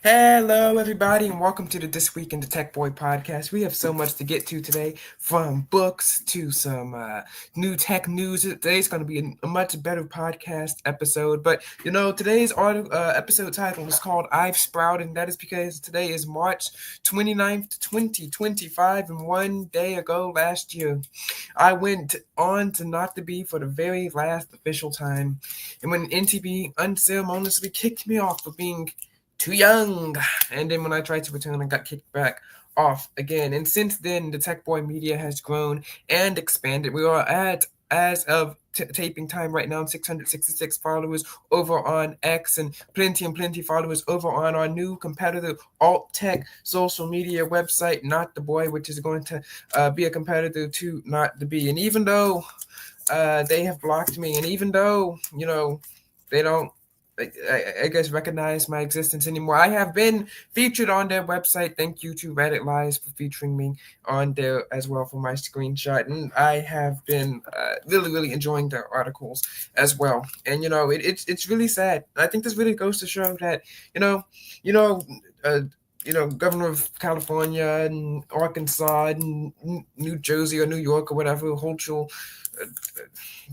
Hello, everybody, and welcome to the This Week in the Tech Boy podcast. We have so much to get to today, from books to some new tech news. Today's going to be a much better podcast episode. But today's episode title is called "I've Sprouted," and that is because today is March 29th, 2025, and one day ago last year, I went on to Not to Be for the very last official time, and when NTB unceremoniously kicked me off for being too young. And then when I tried to return, I got kicked back off again. And since then, the Tech Boy media has grown and expanded. We are at, as of taping time right now, 666 followers over on X and plenty followers over on our new competitor alt tech social media website, Not the Boy, which is going to be a competitor to Not the Be. And even though they have blocked me, and even though they don't I guess recognize my existence anymore. I have been featured on their website. Thank you to Reddit Lies for featuring me on there as well for my screenshot. And I have been really enjoying their articles as well. And it's really sad. I think this really goes to show that you know uh, Governor of California and Arkansas and New Jersey or New York or whatever, Hochul, uh,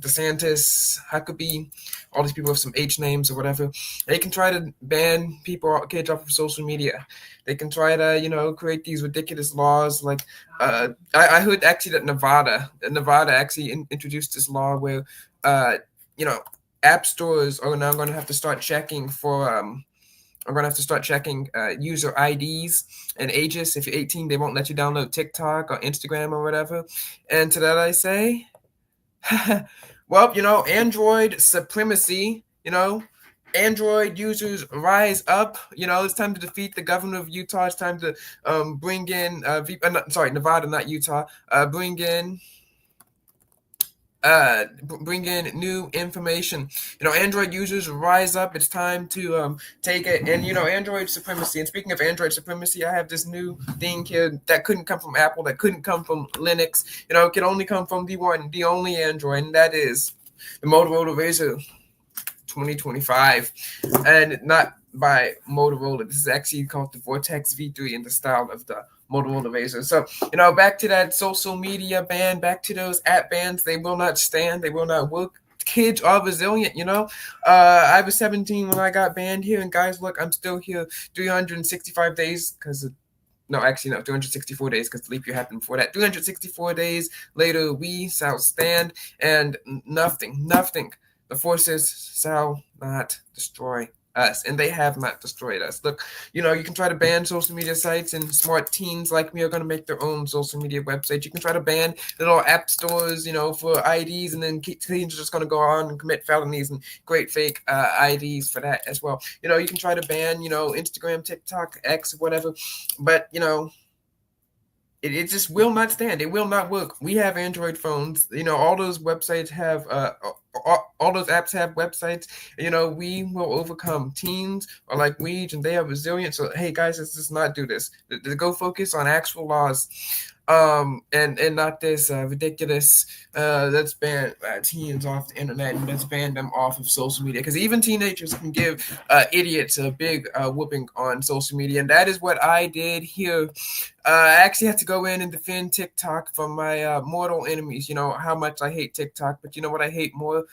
DeSantis, Huckabee, all these people with some H names or whatever, they can try to ban people, kids off of social media. They can try to, create these ridiculous laws. Like, I heard actually that Nevada actually introduced this law where, you know, app stores are now going to have to start checking for I'm gonna have to start checking user IDs and ages. If you're 18, they won't let you download TikTok or Instagram or whatever. And to that I say, well, Android supremacy. Android users rise up. It's time to defeat the governor of Utah. It's time to bring in, Nevada, not Utah. Bring in new information. Android users rise up. It's time to take it. And Android supremacy. And speaking of Android supremacy, I have this new thing here that couldn't come from Apple, that couldn't come from Linux. It can only come from the one, the only Android, and that is the Motorola Razr 2025, and not by Motorola. This is actually called the Vortex V3 in the style of the Motorola Razr. So, back to that social media ban, back to those app bans. They will not stand. They will not work. Kids are resilient. I was 17 when I got banned here, and guys, look, I'm still here 365 days because no, actually, no, 364 days because the leap year happened before that. 364 days later, we shall stand, and nothing. The forces shall not destroy us, and they have not destroyed us. Look, you can try to ban social media sites, and smart teens like me are going to make their own social media websites. You can try to ban little app stores, for IDs, and then teens are just going to go on and commit felonies and create fake IDs for that as well. You can try to ban, Instagram, TikTok, X, whatever, but it just will not stand. It will not work. We have Android phones. All those websites have all those apps have websites. We will overcome. Teens are like weeds, and they are resilient. So hey, guys, let's just not do this. Go focus on actual laws, and not this ridiculous. Let's ban teens off the internet, and let's ban them off of social media, because even teenagers can give idiots a big whooping on social media, and that is what I did here. I actually had to go in and defend TikTok from my mortal enemies. You know how much I hate TikTok, but you know what I hate more?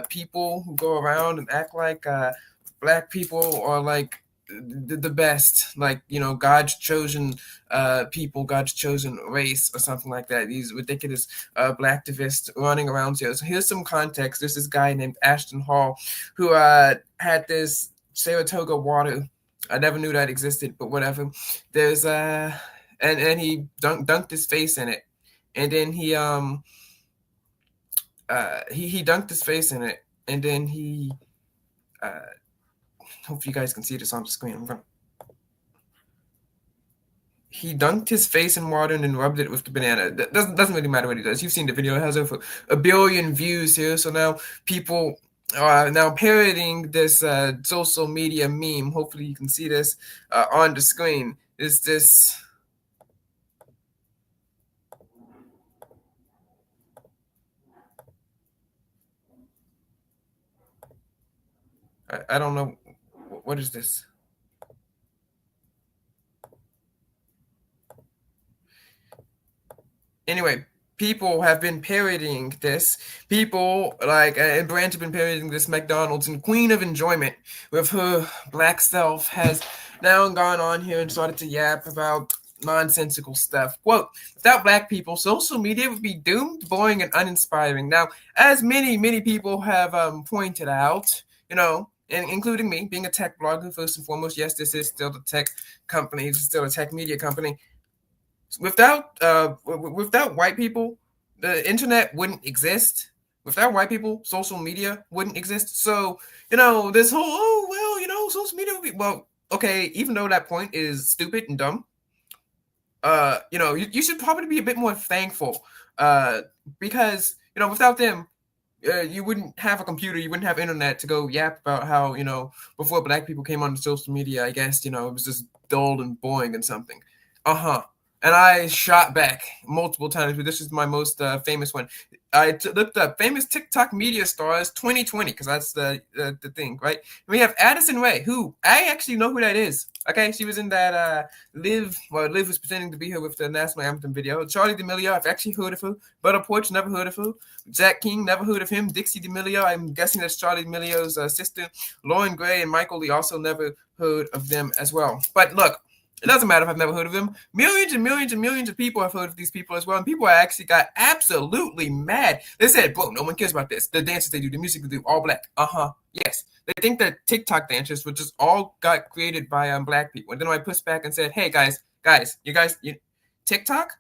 People who go around and act like black people are like the best, like God's chosen people, God's chosen race, or something like that. These ridiculous black activists running around here. So here's some context. There's this guy named Ashton Hall who had this Saratoga water. I never knew that existed, but whatever. There's and he dunked his face in it, and then he dunked his face in it, and then he hope you guys can see this on the screen. He dunked his face in water and then rubbed it with the banana. That doesn't really matter what he does. You've seen the video. It has over 1 billion views here. So now people are now parroting this social media meme. Hopefully you can see this on the screen. Is this... I don't know. What is this? Anyway, people have been parodying this. People like and brands have been parodying this. McDonald's and Queen of Enjoyment with her black self has now gone on here and started to yap about nonsensical stuff. Quote, without black people, social media would be doomed, boring, and uninspiring. Now, as many people have pointed out, and including me, being a tech blogger first and foremost, yes, this is still the tech company, it's still a tech media company. Without white people, the internet wouldn't exist. Without white people, social media wouldn't exist. So, this whole, social media would be, well, okay, even though that point is stupid and dumb, you should probably be a bit more thankful, because, without them, you wouldn't have a computer, you wouldn't have internet to go yap about how, before black people came on social media, I guess, it was just dull and boring and something. And I shot back multiple times, but this is my most famous one. I looked up famous TikTok media stars 2020, because that's the thing, right? And we have Addison Rae, who I actually know who that is. Okay, she was in that Liv was pretending to be her with the national anthem video. Charlie D'Amelio, I've actually heard of her. Butter Porch, never heard of her. Zach King, never heard of him. Dixie D'Amelio, I'm guessing that's Charlie D'Amelio's sister. Lauren Gray and Michael Lee, also never heard of them as well. But look, it doesn't matter if I've never heard of them. Millions and millions and millions of people have heard of these people as well. And people actually got absolutely mad. They said, bro, no one cares about this. The dances they do, the music they do, all black. Yes. They think that TikTok dances were just all got created by black people. And then I pushed back and said, hey, guys, TikTok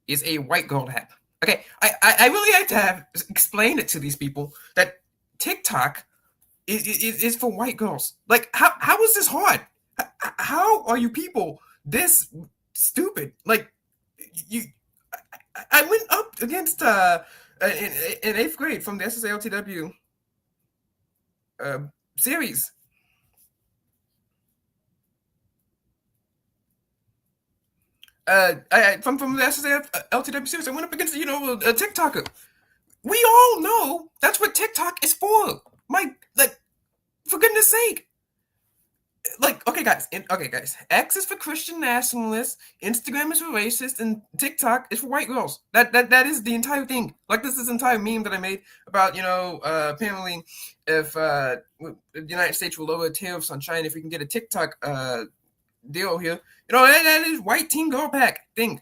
is a white girl app. Okay, I really had to explain it to these people that TikTok is for white girls. Like, how is this hard? How are you people this stupid? Like, I went up against in 8th grade from the SSALTW series. From the SSALTW series, I went up against a TikToker. We all know that's what TikTok is for. For goodness sake. Okay, guys. X is for Christian nationalists, Instagram is for racists, and TikTok is for white girls. That is the entire thing. Like, this is entire meme that I made about, apparently, if the United States will lower tariffs on China, if we can get a TikTok deal here, that is white teen girl pack thing.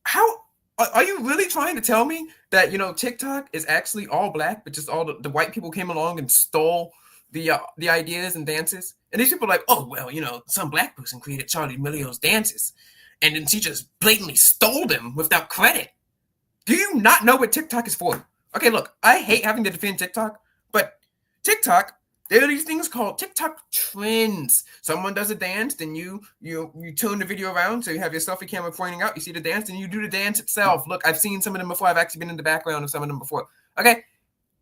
How are you really trying to tell me that TikTok is actually all black, but just all the white people came along and stole the ideas and dances? And these people are like, oh, well, some black person created Charlie D'Amelio's dances, and then she just blatantly stole them without credit. Do you not know what TikTok is for? Okay, look, I hate having to defend TikTok, but TikTok, there are these things called TikTok trends. Someone does a dance, then you turn the video around, so you have your selfie camera pointing out, you see the dance, and you do the dance itself. Look, I've seen some of them before. I've actually been in the background of some of them before. Okay,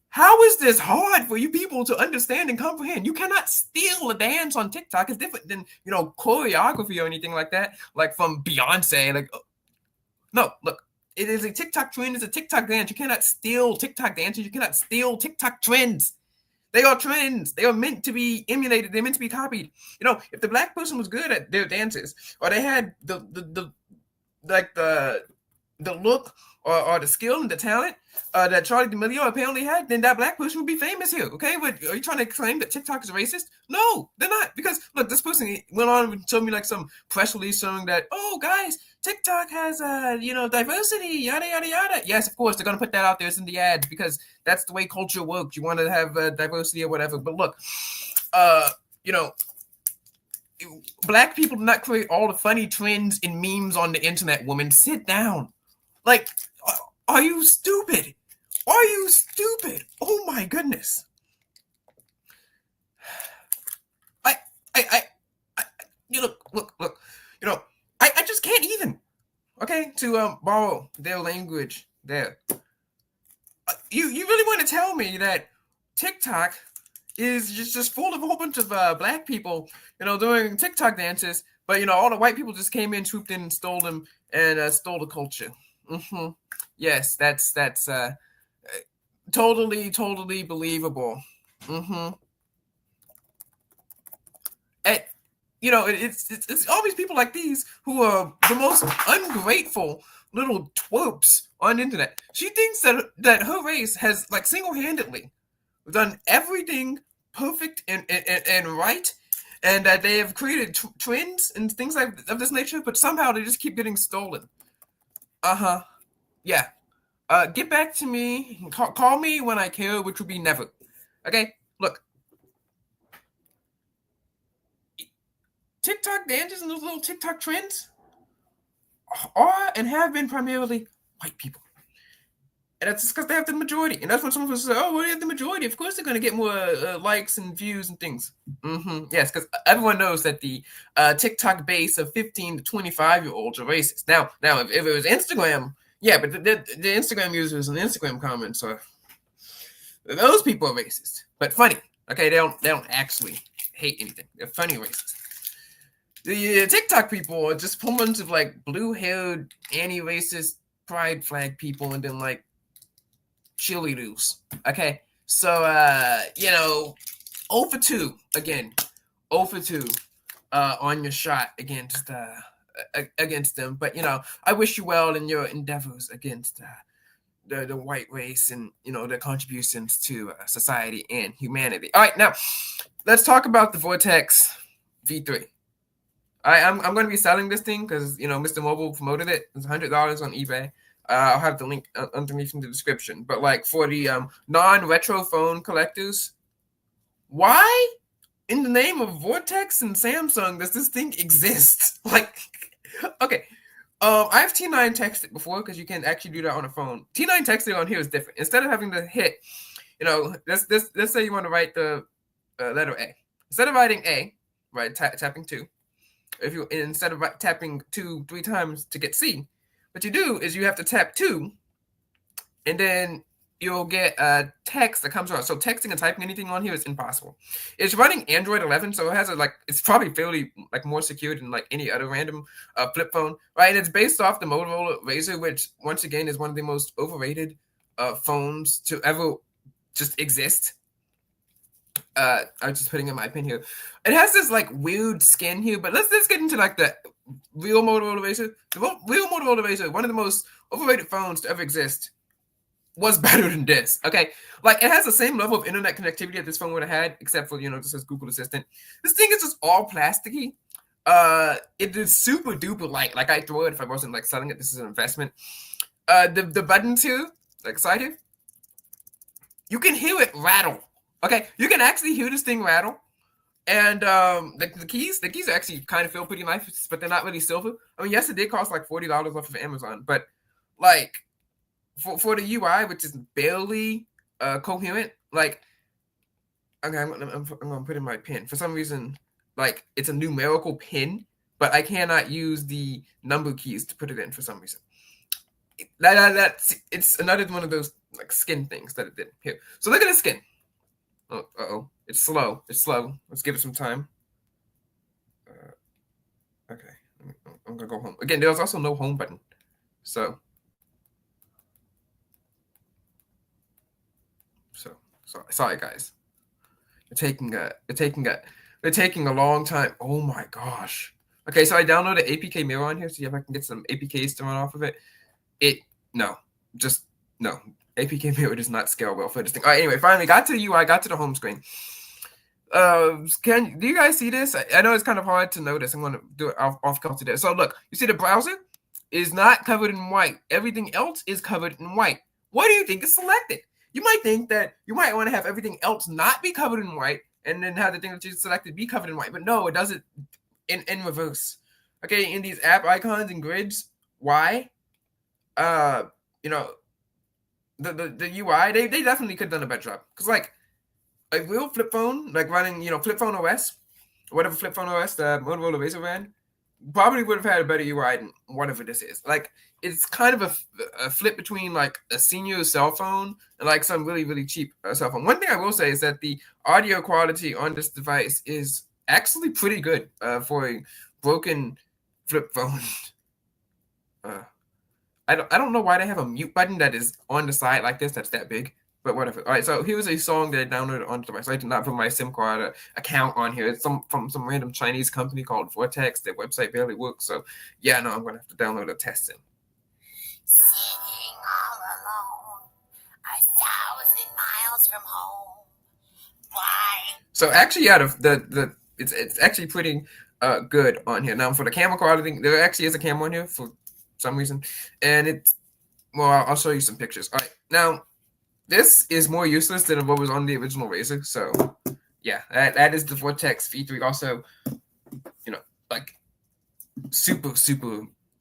how is this hard for you people to understand and comprehend? You cannot steal a dance on TikTok. It's different than, choreography or anything like that, like from Beyonce. Like, no, look, it is a TikTok trend. It's a TikTok dance. You cannot steal TikTok dances. You cannot steal TikTok trends. They are trends. They are meant to be emulated. They're meant to be copied. If the black person was good at their dances, or they had the look or the skill and the talent that Charlie D'Amelio apparently had, then that black person would be famous here. Okay, but are you trying to claim that TikTok is racist? No, they're not. Because look, this person went on and showed me like some press release showing that, oh, guys, TikTok has diversity, yada yada yada. Yes, of course they're gonna put that out there in the ads because that's the way culture works. You want to have diversity or whatever. But look, black people do not create all the funny trends and memes on the internet. Woman, sit down. Like, are you stupid? Are you stupid? Oh my goodness. Look. I just can't even. Okay, to borrow their language there. You really want to tell me that TikTok is just full of a whole bunch of black people, doing TikTok dances, but all the white people just came in, swooped in, and stole them, and stole the culture. Yes, that's totally believable. it's all these people like these who are the most ungrateful little twerps on the internet. She thinks that her race has like single-handedly done everything perfect and right, and that they have created trends and things like of this nature, but somehow they just keep getting stolen. Uh-huh. Yeah. Get back to me. Call me when I care, which will be never. Okay? Look, TikTok dances and those little TikTok trends are and have been primarily white people. And that's just because they have the majority. And that's when someone says, "Oh, well, they have the majority. Of course, they're going to get more likes and views and things." Yes, because everyone knows that the TikTok base of 15 to 25-year-olds are racist. Now, if it was Instagram, yeah, but the Instagram users and Instagram comments are those people are racist, but funny. Okay, they don't actually hate anything. They're funny racist. The TikTok people are just a whole bunch of like blue-haired, anti-racist pride flag people, and then like cheerleaders. Okay, so 0 for 2 again, 0 for 2 on your shot against them. But I wish you well in your endeavors against the white race and their contributions to society and humanity. All right, now let's talk about the Vortex V3. I'm going to be selling this thing because Mr. Mobile promoted it. It's $100 on eBay. I'll have the link underneath in the description. But like for the non-retro phone collectors, why in the name of Vortex and Samsung does this thing exist? Like, okay. I've T9 texted before because you can actually do that on a phone. T9 texting on here is different. Instead of having to hit, let's say you want to write the letter A. Instead of writing A, right, tapping 2. Instead of tapping 2 3 times to get C, what you do is you have to tap 2, and then you'll get a text that comes out. So texting and typing anything on here is impossible. It's running Android 11, so it has it's probably fairly like more secure than like any other random flip phone, right? And it's based off the Motorola Razr, which once again is one of the most overrated phones to ever just exist. I'm just putting in my pin here. It has this like weird skin here, but let's get into like the real Motorola Razr. The real Motorola Razr, one of the most overrated phones to ever exist, was better than this. Okay, like it has the same level of internet connectivity that this phone would have had, except for just as Google Assistant. This thing is just all plasticky. It is super duper light. Like I'd throw it if I wasn't like selling it. This is an investment. The buttons here, like side here, you can hear it rattle. Okay, you can actually hear this thing rattle. And the keys actually kind of feel pretty nice, but they're not really silver. I mean, yes, it did cost like $40 off of Amazon, but like for the UI, which is barely coherent, like okay, I'm gonna put in my pin. For some reason, like it's a numerical pin, but I cannot use the number keys to put it in for some reason. It's another one of those like skin things that it did here. So look at the skin. Oh, it's slow. Let's give it some time. Okay, I'm gonna go home again. There's also no home button, so sorry guys. They're taking a long time. Oh my gosh. Okay, so I downloaded APK Mirror on here, see if I can get some APKs to run off of it. No. APK Mirror does not scale well for this thing. All right, anyway, finally got to the UI, got to the home screen. Do you guys see this? I know it's kind of hard to notice. I'm going to do it off color there. So look, you see the browser is not covered in white. Everything else is covered in white. What do you think is selected? You might think that you might want to have everything else not be covered in white and then have the thing that you selected be covered in white. But no, it does it in reverse. Okay, in these app icons and grids, why? The UI, they definitely could have done a better job. Because like a real flip phone, like running, Flip Phone OS, whatever Flip Phone OS the Motorola Razr ran, probably would have had a better UI than whatever this is. Like it's kind of a flip between like a senior cell phone and like some really, really cheap cell phone. One thing I will say is that the audio quality on this device is actually pretty good for a broken flip phone. I don't know why they have a mute button that is on the side like this. That's that big. but whatever. All right, so here's a song that I downloaded onto the device. I did not put my SIM card account on here. It's from some random Chinese company called Vortex. Their website barely works, so yeah, no, I'm gonna have to download a test it. Sitting all alone, 1,000 miles from home. Why? So actually, yeah, it's actually pretty good on here. Now for the camera quality, there actually is a camera on here for some reason, and it's well, I'll show you some pictures. All right, now this is more useless than what was on the original Razr. So yeah, that is the Vortex V3. Also, like super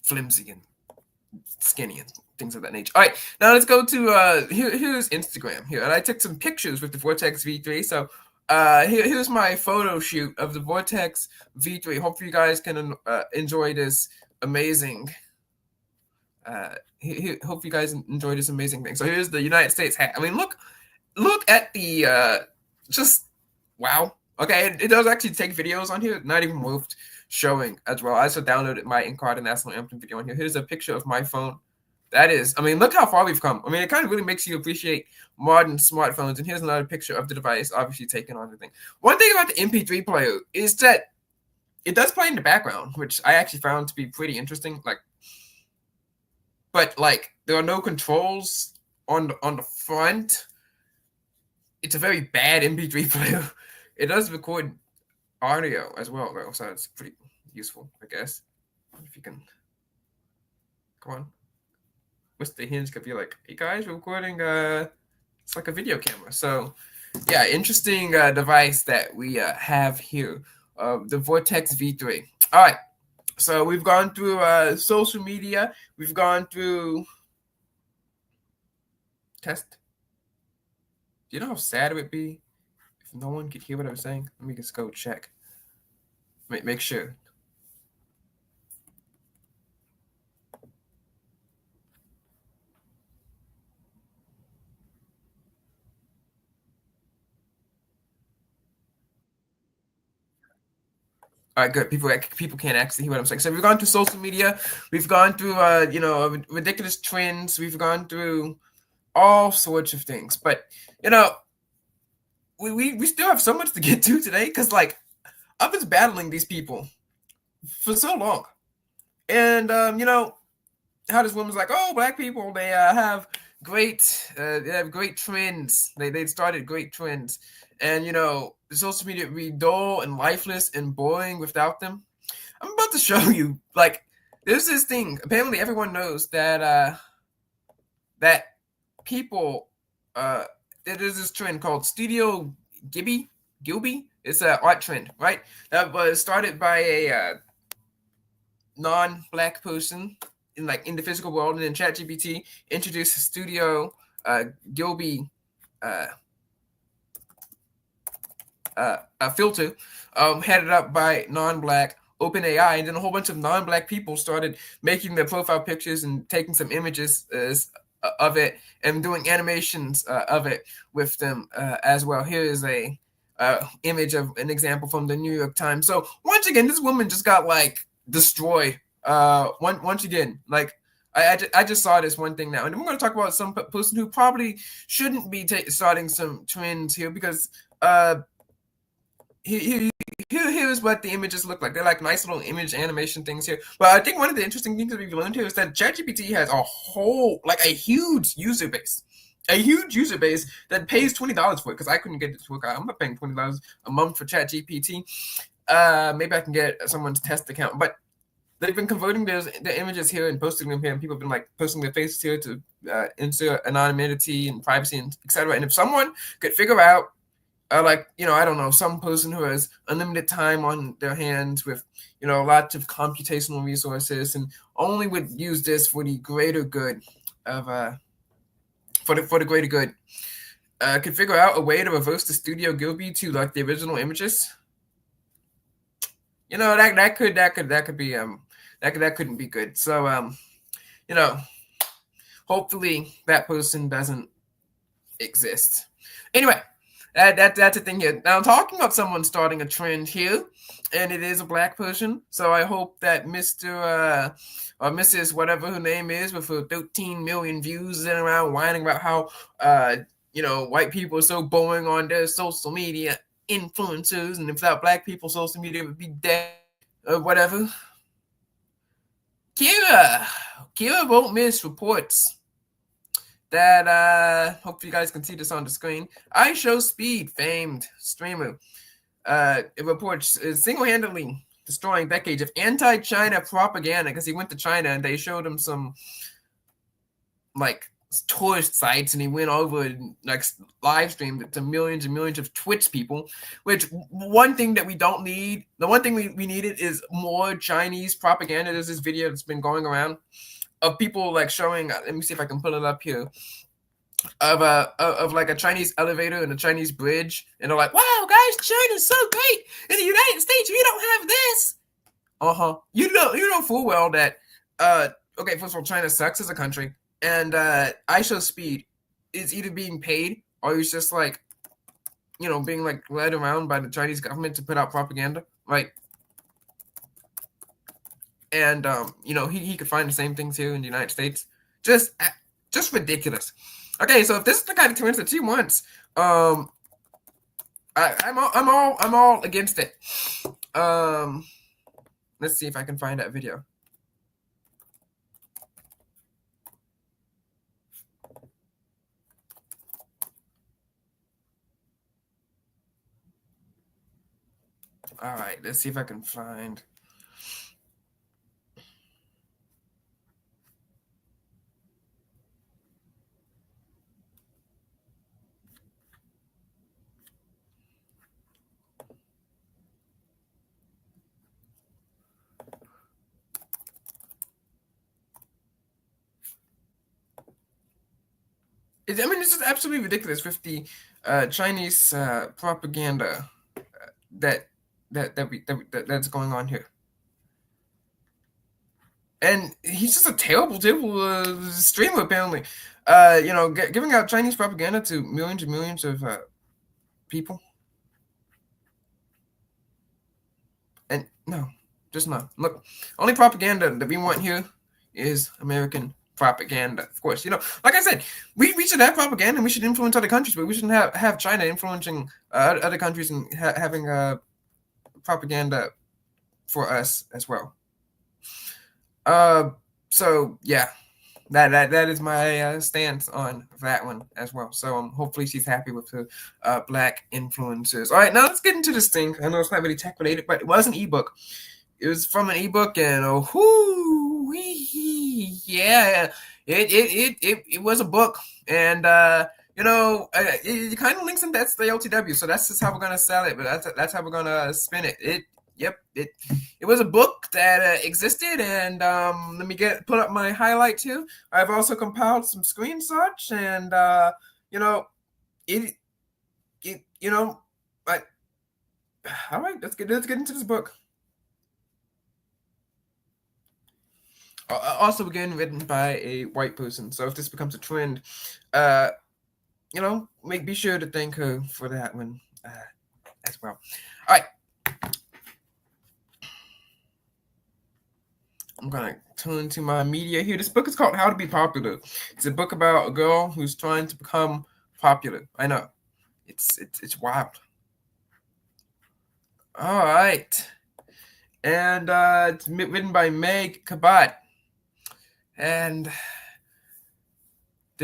flimsy and skinny and things of that nature. All right, now let's go to here's Instagram here, and I took some pictures with the Vortex V3. So here's my photo shoot of the Vortex V3. Hopefully you guys can enjoy this amazing. Hope you guys enjoy this amazing thing. So here's the United States hat. I mean, look at the just wow. Okay, it does actually take videos on here. Not even worth showing as well. I also downloaded my Encarta National Anthem video on here. Here's a picture of my phone. That is, I mean, look how far we've come. I mean, it kind of really makes you appreciate modern smartphones. And here's another picture of the device, obviously taken on the thing. One thing about the MP3 player is that it does play in the background, which I actually found to be pretty interesting. But there are no controls on the front. It's a very bad MP3 player. It does record audio as well, though, so it's pretty useful, I guess. If you can, come on. What's the hinge could be like? Hey guys, we're recording. It's like a video camera. So, yeah, interesting device that we have here. The Vortex V3. All right. So we've gone through social media. We've gone through test. Do you know how sad it would be if no one could hear what I was saying? Let me just go check. Make sure. All right, good. People can't actually hear what I'm saying. So we've gone through social media. We've gone through ridiculous trends. We've gone through all sorts of things. But we still have so much to get to today because I've been battling these people for so long, and how this woman's like, oh, black people, they have great trends. They started great trends, and the social media would be dull and lifeless and boring without them. I'm about to show you. There's this thing. Apparently, everyone knows that that people there's this trend called Studio Gilby. It's an art trend, right? That was started by a non-black person in the physical world, and then ChatGPT introduced Studio Gilby filter, headed up by non-black OpenAI, and then a whole bunch of non-black people started making their profile pictures and taking some images of it and doing animations of it with them as well. Here is a image of an example from the New York Times. So once again, this woman just got destroyed. Once again, I just saw this one thing now, and we're going to talk about some person who probably shouldn't be starting some trends here because here's what the images look like. They're nice little image animation things here. But I think one of the interesting things that we've learned here is that ChatGPT has a huge user base. A huge user base that pays $20 for it because I couldn't get it to work out. I'm not paying $20 a month for ChatGPT. Maybe I can get someone's test account. But they've been converting the images here and posting them here, and people have been posting their faces here to insert anonymity and privacy and etc. And if someone could figure out I don't know, some person who has unlimited time on their hands with, lots of computational resources and only would use this for the greater good of, for the greater good, could figure out a way to reverse the Studio Gilby to the original images. That could be that couldn't be good. So hopefully that person doesn't exist. Anyway. That's a thing here. Now, talking about someone starting a trend here, and it is a black person, so I hope that Mr. Or Mrs. whatever her name is with her 13 million views and around whining about how white people are so boring on their social media influencers, and without black people, social media would be dead or whatever. Kira won't miss reports that hopefully you guys can see this on the screen. iShowSpeed, famed streamer, it reports single-handedly destroying decades of anti-China propaganda because he went to China and they showed him some like tourist sites, and he went over and like live streamed it to millions and millions of Twitch people. Which one thing that we don't need, the one thing we needed is more Chinese propaganda. There's this video that's been going around of people like showing. Let me see if I can pull it up here. Of like a Chinese elevator and a Chinese bridge, and they're like, "Wow, guys, China's so great. In the United States, we don't have this." You know full well that okay, first of all, China sucks as a country, and iShowSpeed is either being paid or he's just like, being like led around by the Chinese government to put out propaganda, right? And he could find the same things here in the United States. Just ridiculous. Okay, so if this is the kind of twins that she wants, I'm all against it. Let's see if I can find that video. All right, let's see if I can find. I mean, this is absolutely ridiculous with the Chinese propaganda that's going on here. And he's just a terrible streamer, apparently. Giving out Chinese propaganda to millions and millions of people. And no, just no. Look, only propaganda that we want here is American propaganda. Of course, like I said, we should have propaganda and we should influence other countries, but we shouldn't have China influencing other countries and having propaganda for us as well. So yeah, that is my stance on that one as well. So hopefully she's happy with her black influencers. All right, now let's get into this thing. I know it's not really tech related, but it was an ebook. It was from an ebook, and yeah, it was a book, and it kind of links in. That's the LTW, so that's just how we're gonna sell it. But that's how we're gonna spin it. It was a book that existed, and let me pull up my highlights here. I've also compiled some screenshots, and all right, let's get into this book. Also, again, written by a white person. So if this becomes a trend, be sure to thank her for that one as well. All right. I'm going to turn to my media here. This book is called How to Be Popular. It's a book about a girl who's trying to become popular. I know. It's wild. All right. And it's written by Meg Kabat. And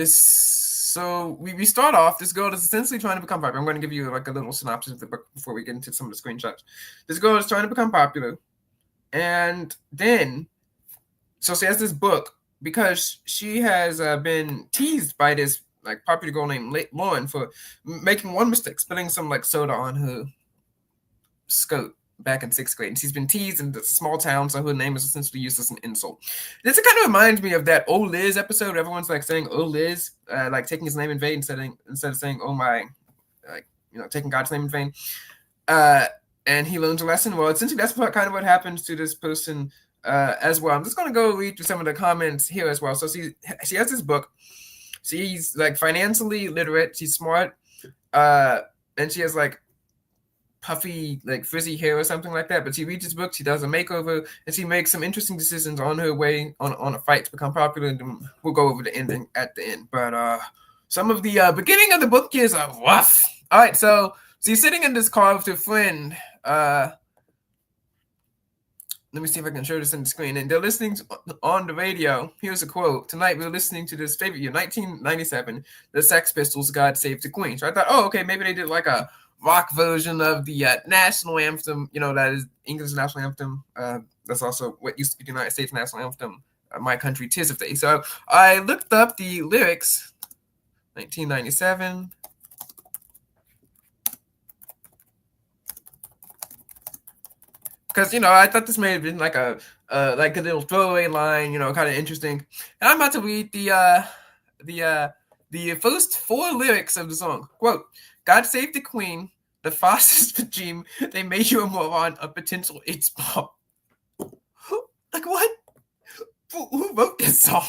so we start off, this girl is essentially trying to become popular. I'm going to give you like a little synopsis of the book before we get into some of the screenshots. This girl is trying to become popular. And then, so she has this book because she has been teased by this like popular girl named Lauren for making one mistake, spilling some like soda on her skirt back in 6th grade. And she's been teased in a small town, so her name is essentially used as an insult. This kind of reminds me of that Oh Liz episode. Everyone's like saying Oh Liz, like taking his name in vain instead of saying oh my, like taking God's name in vain. And he learns a lesson. Well, essentially that's kind of what happens to this person as well. I'm just going to go read through some of the comments here as well. So she has this book. She's like financially literate. She's smart. And she has like puffy, like frizzy hair or something like that. But she reads this book, she does a makeover, and she makes some interesting decisions on her way on a fight to become popular. And we'll go over the ending at the end. But some of the beginning of the book is rough. All right, so you're sitting in this car with your friend. Let me see if I can show this on the screen. And they're listening on the radio. Here's a quote. Tonight we're listening to this favorite year, 1997, the Sex Pistols, God Save the Queen. So I thought, oh, okay, maybe they did like a rock version of the national anthem, that is England's national anthem. That's also what used to be the United States national anthem, My Country, 'Tis of Thee. So I looked up the lyrics, 1997. Because I thought this may have been like a little throwaway line, kind of interesting. And I'm about to read the first 4 lyrics of the song. Quote: "God save the Queen, the fascist regime. They made you a moron, a potential AIDS bomb." Like what? Who wrote this song?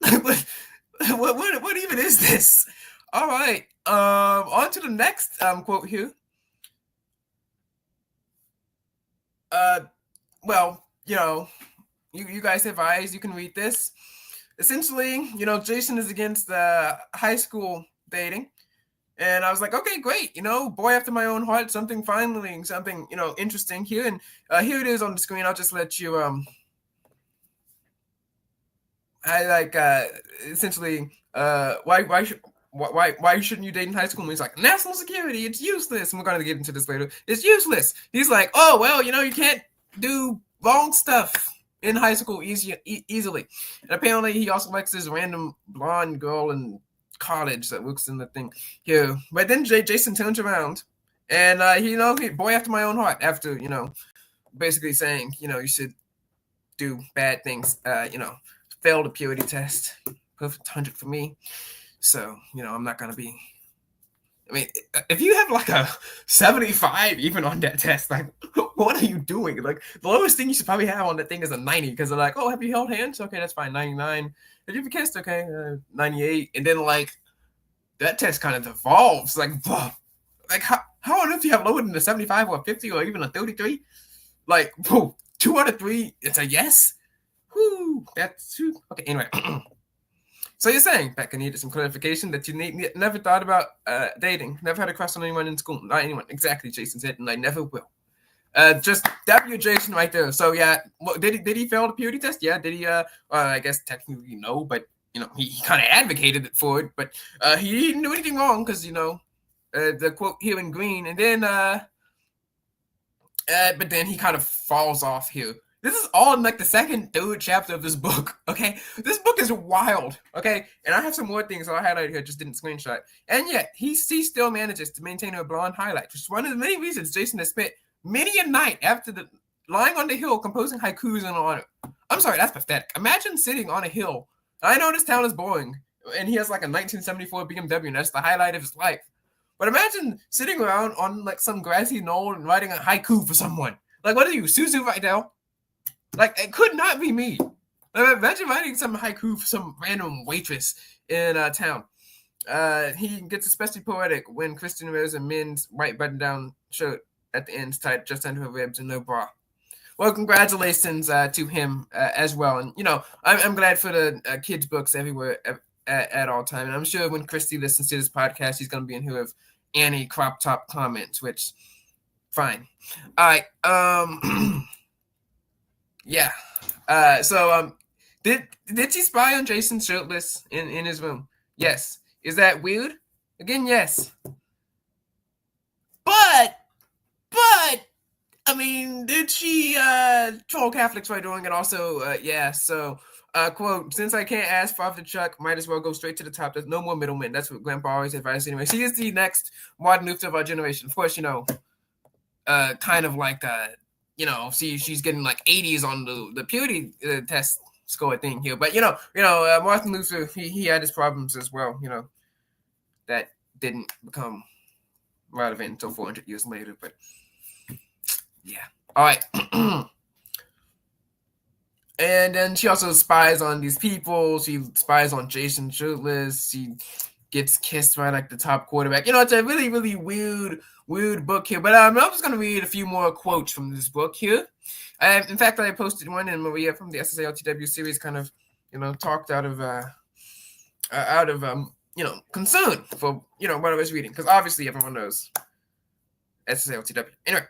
Like what even is this? All right. On to the next quote here. Well, you guys have eyes, you can read this. Essentially, Jason is against high school dating. And I was like, okay, great. Boy after my own heart, something interesting here. And here it is on the screen. I'll just let you, essentially, why shouldn't you date in high school? And he's like, national security, it's useless. And we're going to get into this later. It's useless. He's like, oh, well, you can't do wrong stuff in high school easily. And apparently he also likes this random blonde girl in college that works in the thing here. But then Jason turns around and, boy after my own heart, after, basically saying, you should do bad things, fail the purity test. Perfect 100 for me. So, I'm not going to be. I mean, if you have like a 75 even on that test, like, what are you doing? Like, the lowest thing you should probably have on that thing is a 90 because they're like, oh, have you held hands? Okay, that's fine. 99. Have you ever kissed? Okay, 98. And then, like, that test kind of devolves. Like, how on earth do you have lower than a 75 or a 50 or even a 33? Like, whoa, 2 out of 3, it's a yes? Whoo, that's okay, anyway. So you're saying, Becca needed some clarification that you never thought about dating, never had a crush on anyone in school, not anyone. Exactly, Jason said, and I never will. Just W Jason right there. So yeah, did he fail the purity test? Yeah. Did he? I guess technically no, but he kind of advocated for it, but he didn't do anything wrong because the quote here in green, and then but then he kind of falls off here. This is all in like the second, third chapter of this book, okay? This book is wild, okay? And I have some more things I'll highlight here, just didn't screenshot. And yet, he still manages to maintain her blonde highlight, which is one of the many reasons Jason has spent many a night after lying on the hill composing haikus in honor. I'm sorry, that's pathetic. Imagine sitting on a hill. I know this town is boring, and he has like a 1974 BMW, and that's the highlight of his life. But imagine sitting around on like some grassy knoll and writing a haiku for someone. Like, what are you, Suzu right now? Like, it could not be me. Imagine writing some haiku for some random waitress in town. He gets especially poetic when Kristen wears a men's white button-down shirt at the ends tied just under her ribs and no bra. Well, congratulations to him as well. And, I'm glad for the kids' books everywhere at all time. And I'm sure when Christy listens to this podcast, she's going to be in here with Annie crop top comments, which, fine. All right. Yeah. So did she spy on Jason shirtless in his room? Yes. Is that weird? Again, yes. But I mean, did she troll Catholics by doing it also? Yeah. So quote, since I can't ask Father Chuck, might as well go straight to the top. There's no more middlemen. That's what Grandpa always advised anyway. She is the next Martin Luther of our generation. Of course, kind of like she's getting like 80s on the purity test score thing here. But Martin Luther, he had his problems as well. That didn't become relevant until 400 years later. But yeah, all right. And then she also spies on these people. She spies on Jason shirtless. She gets kissed by like the top quarterback. It's a really, really weird book here. But I'm just going to read a few more quotes from this book here. In fact, I posted one, and Maria from the SSALTW series kind of, talked out of out of concern for what I was reading, because obviously everyone knows SSLTW. Anyway,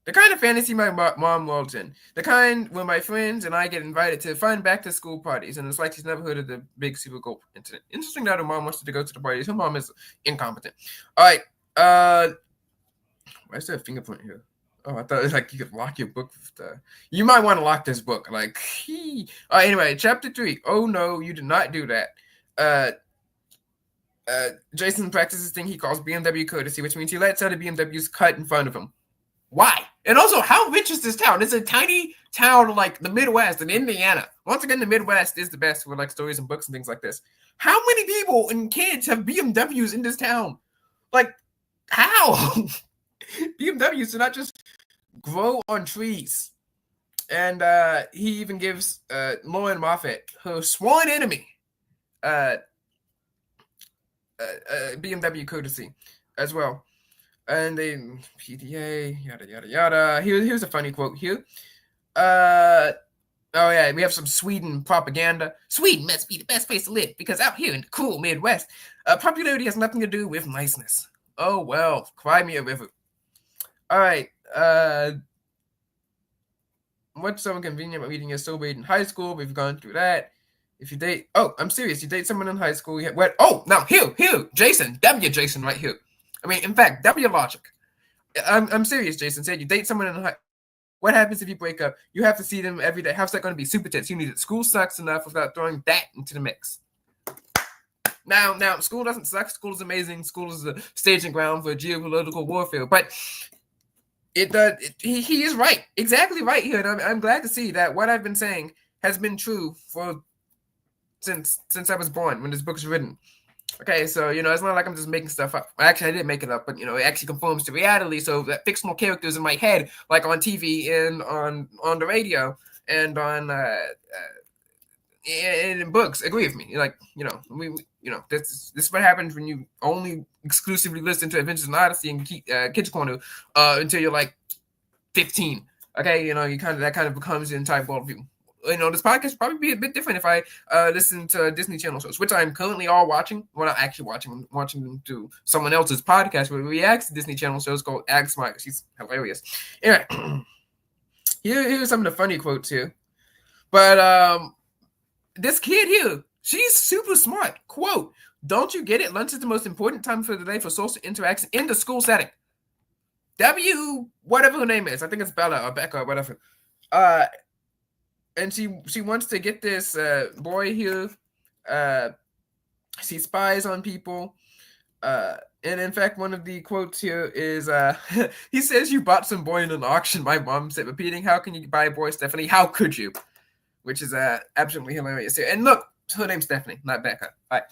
the kind of fantasy my mom rolls in, the kind where my friends and I get invited to fun back to school parties, and it's like she's never heard of the big super gold incident. Interesting that her mom wants to go to the parties. Her mom is incompetent. All right, why is there a fingerprint here? Oh, I thought it was like you could lock your book. You might want to lock this book. Like, anyway, chapter 3. Oh no, you did not do that. Jason practices this thing he calls BMW courtesy, which means he lets other BMWs cut in front of him. Why? And also, how rich is this town? It's a tiny town like the Midwest in Indiana. Once again, the Midwest is the best for like stories and books and things like this. How many people and kids have BMWs in this town? Like, how? BMWs do not just grow on trees. And he even gives Lauren Moffat, her sworn enemy, BMW courtesy as well. And then PDA, yada, yada, yada. Here's a funny quote here. Oh, yeah, we have some Sweden propaganda. Sweden must be the best place to live because out here in the cool Midwest, popularity has nothing to do with niceness. Oh, well, cry me a river. All right. What's so inconvenient about meeting a soulmate in high school? We've gone through that. If you date, I'm serious. You date someone in high school. What? Oh, now here, Jason, Jason, right here. I mean, in fact, logic. I'm serious, Jason. Said you date someone in high. What happens if you break up? You have to see them every day. How's that going to be? Super tense. You need it. School sucks enough without throwing that into the mix. Now, school doesn't suck. School is amazing. School is a staging ground for geopolitical warfare. But he is right, exactly right here, and I'm glad to see that what I've been saying has been true since I was born when this book was written. Okay, so it's not like I'm just making stuff up. Actually, I didn't make it up, but it actually conforms to reality. So that fictional characters in my head, like on TV and on the radio and on in books, agree with me. Like this is what happens when you only exclusively listen to Adventures in Odyssey and Kids Corner until you're like 15. Okay, you that kind of becomes the entire worldview. This podcast would probably be a bit different if I listen to Disney Channel shows, which I'm currently all watching. Well, not actually watching. I'm watching them to someone else's podcast where we react to Disney Channel shows called Ag Smile. She's hilarious. Anyway, here's some of the funny quotes here. But this kid here, she's super smart. Quote, "Don't you get it? Lunch is the most important time for the day for social interaction in the school setting." Whatever her name is. I think it's Bella or Becca or whatever. And she wants to get this boy here. She spies on people. And in fact, one of the quotes here is, he says, "You bought some boy in an auction." My mom said, repeating, "How can you buy a boy, Stephanie? How could you?" Which is absolutely hilarious here. And look, her name's Stephanie, not Becca. All right.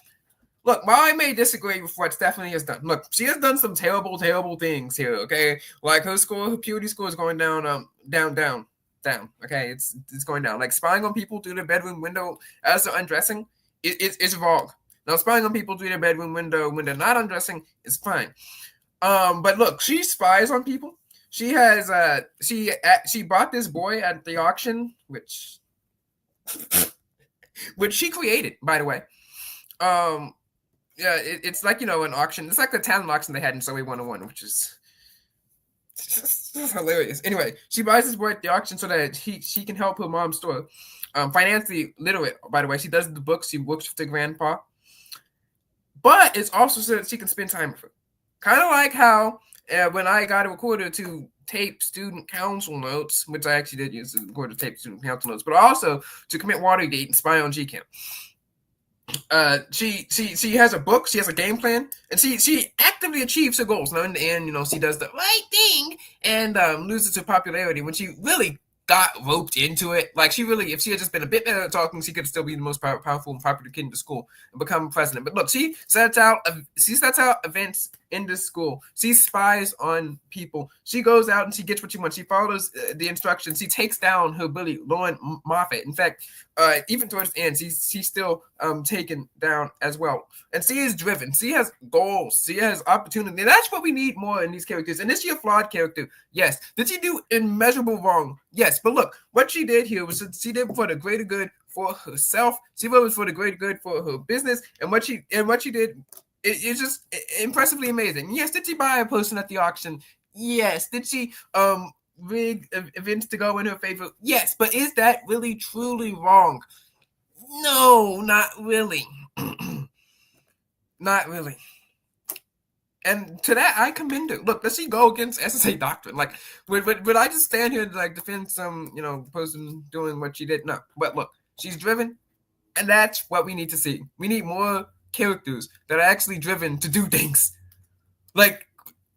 Look, while I may disagree with what Stephanie has done, look, she has done some terrible, terrible things here, okay? Like her purity score is going down, down. Okay, it's going down. Like spying on people through the bedroom window as they're undressing, it's wrong. Now, spying on people through the bedroom window when they're not undressing is fine. But look, she spies on people. She has she bought this boy at the auction, which she created, by the way. Yeah, it's like an auction. It's like the talent auction they had in Survey 101, which is just hilarious. Anyway, she buys this boy at the auction so that she can help her mom's store. Financially literate, by the way. She does the books. She works with her grandpa. But it's also so that she can spend time with her. Kind of like how when I got a recorder to tape student council notes, which I actually did use a recorder to tape student council notes, but also to commit Watergate and spy on GCamp. She has a book, she has a game plan, and she actively achieves her goals. Now in the end, she does the right thing and loses her popularity when she really got roped into it. Like if she had just been a bit better at talking, she could still be the most powerful and popular kid in the school and become president. But look, she sets out events in this school. She spies on people. She goes out and she gets what she wants. She follows the instructions. She takes down her bully, Lauren Moffat. In fact, even towards the end, she's still taken down as well. And she is driven. She has goals. She has opportunity. And that's what we need more in these characters. And is she a flawed character? Yes. Did she do immeasurable wrong? Yes. But look, what she did here was she did for the greater good for herself. She was for the greater good for her business. And what she did, it's just impressively amazing. Yes. Did she buy a person at the auction? Yes. Did she rig events to go in her favor? Yes. But is that really truly wrong? No, not really. Not really. And to that, I commend her. Look, does she go against SSA doctrine? Like, would I just stand here and like defend some, person doing what she did? No. But look, she's driven, and that's what we need to see. We need more characters that are actually driven to do things. Like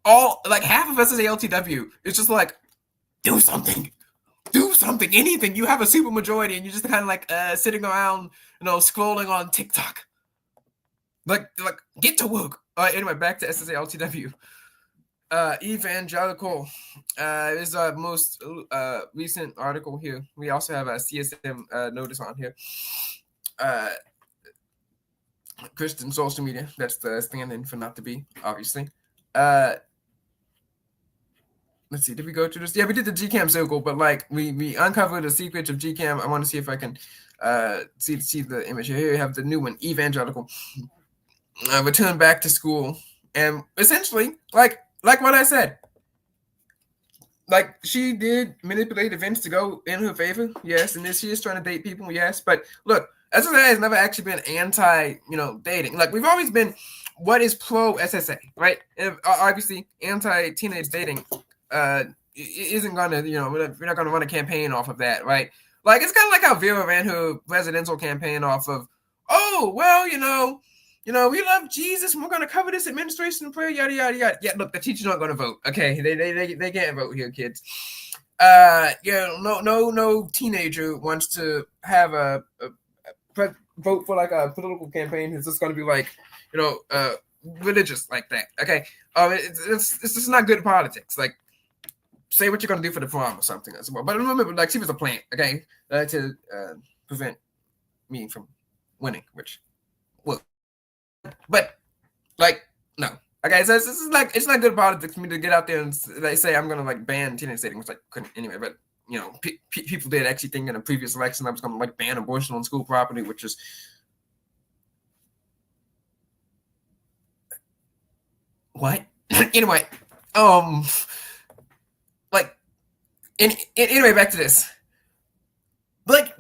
half of SSA LTW is just like, do something, anything. You have a super majority, and you're just kind of like sitting around, scrolling on TikTok. Like, get to work. Anyway, back to SSA LTW. Evangelical is our most recent article here. We also have a CSM notice on here. Christian social media. That's the stand-in for not to be, obviously. Let's see. Did we go through this? Yeah, we did the GCam circle, but like we uncovered the secrets of GCam. I want to see if I can see the image here. Here we have the new one, Evangelical. Return back to school, and essentially, like what I said, like she did manipulate events to go in her favor, yes, and she is trying to date people, yes. But look, SSA has never actually been anti, dating. Like we've always been, what is pro SSA, right? And obviously, anti teenage dating, isn't gonna, we're not gonna run a campaign off of that, right? Like it's kind of like how Vera ran her presidential campaign off of, oh well, we love Jesus, and we're going to cover this administration and prayer, yada, yada, yada. Yeah, look, the teachers aren't going to vote, okay? They can't vote here, kids. No teenager wants to have a vote for, like, a political campaign. It's just going to be, like, religious like that, okay? It's just not good politics. Like, say what you're going to do for the prom or something as well. But remember, like, she was a plant, okay, to prevent me from winning, which... But like, no. Okay, so this is like, it's not good politics for me to get out there and like say I'm gonna like ban teenage dating, which I couldn't anyway. But people did actually think in a previous election I was gonna like ban abortion on school property, which is what? Anyway, like, anyway, back to this. Like,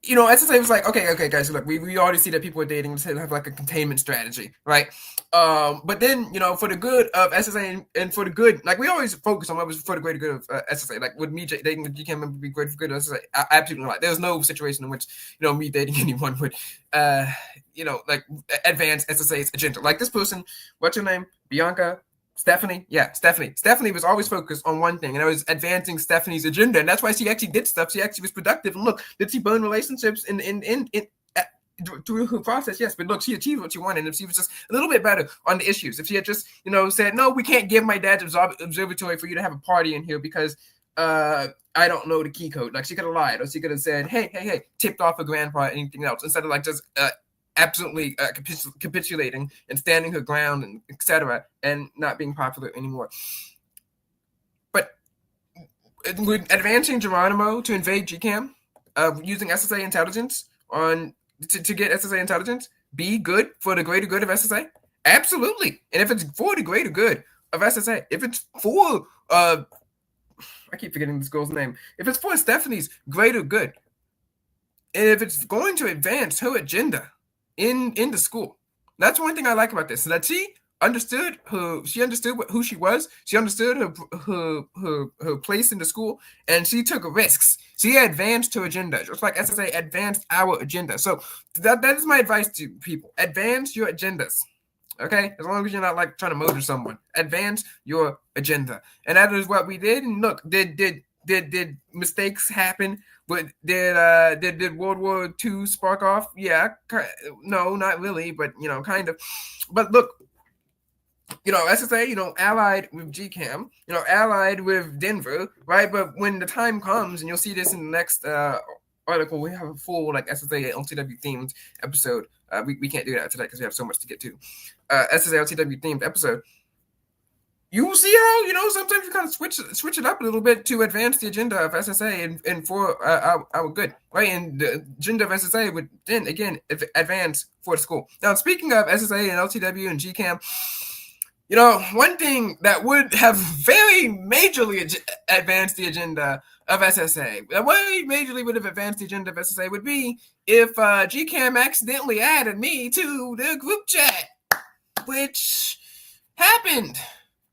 SSA was like, okay, guys, look, we already see that people are dating, to have like a containment strategy, right? But then, for the good of SSA and for the good, like we always focus on what was for the greater good of SSA. Like, would me dating with GCam be great for good of SSA? Absolutely not. There's no situation in which, me dating anyone would, like advance SSA's agenda. Like this person, what's her name? Bianca? Stephanie? Yeah, Stephanie. Stephanie was always focused on one thing, and I was advancing Stephanie's agenda, and that's why she actually did stuff. She actually was productive. And look, did she burn relationships through her process? Yes, but look, she achieved what she wanted. And if she was just a little bit better on the issues, if she had just, said, no, we can't give my dad's observatory for you to have a party in here because I don't know the key code. Like she could have lied, or she could have said, hey, tipped off her grandpa, anything else, instead of like just absolutely capitulating and standing her ground, and etc., and not being popular anymore. But with advancing Geronimo to invade GCam, using SSA intelligence to get SSA intelligence, be good for the greater good of SSA? Absolutely. And if it's for the greater good of SSA, if it's for I keep forgetting this girl's name, if it's for Stephanie's greater good, and if it's going to advance her agenda in the school. That's one thing I like about this, that she understood who she was. She understood her place in the school, and she took risks. She advanced her agenda, just like SSA advanced our agenda. So that is my advice to people. Advance your agendas. Okay? As long as you're not like trying to murder someone. Advance your agenda. And that is what we did. And look, did mistakes happen? But did World War II spark off? Yeah, no, not really, but kind of. But look, SSA, allied with GCAM, allied with Denver, right? But when the time comes, and you'll see this in the next article, we have a full SSA LTW themed episode. We can't do that today because we have so much to get to. SSA LTW themed episode. You will see how sometimes you kind of switch it up a little bit to advance the agenda of SSA and for our good, right? And the agenda of SSA would then again advance for the school. Now, speaking of SSA and LTW and GCAM, one thing that would have very majorly advanced the agenda of SSA, that very majorly would have advanced the agenda of SSA would be if GCAM accidentally added me to the group chat, which happened.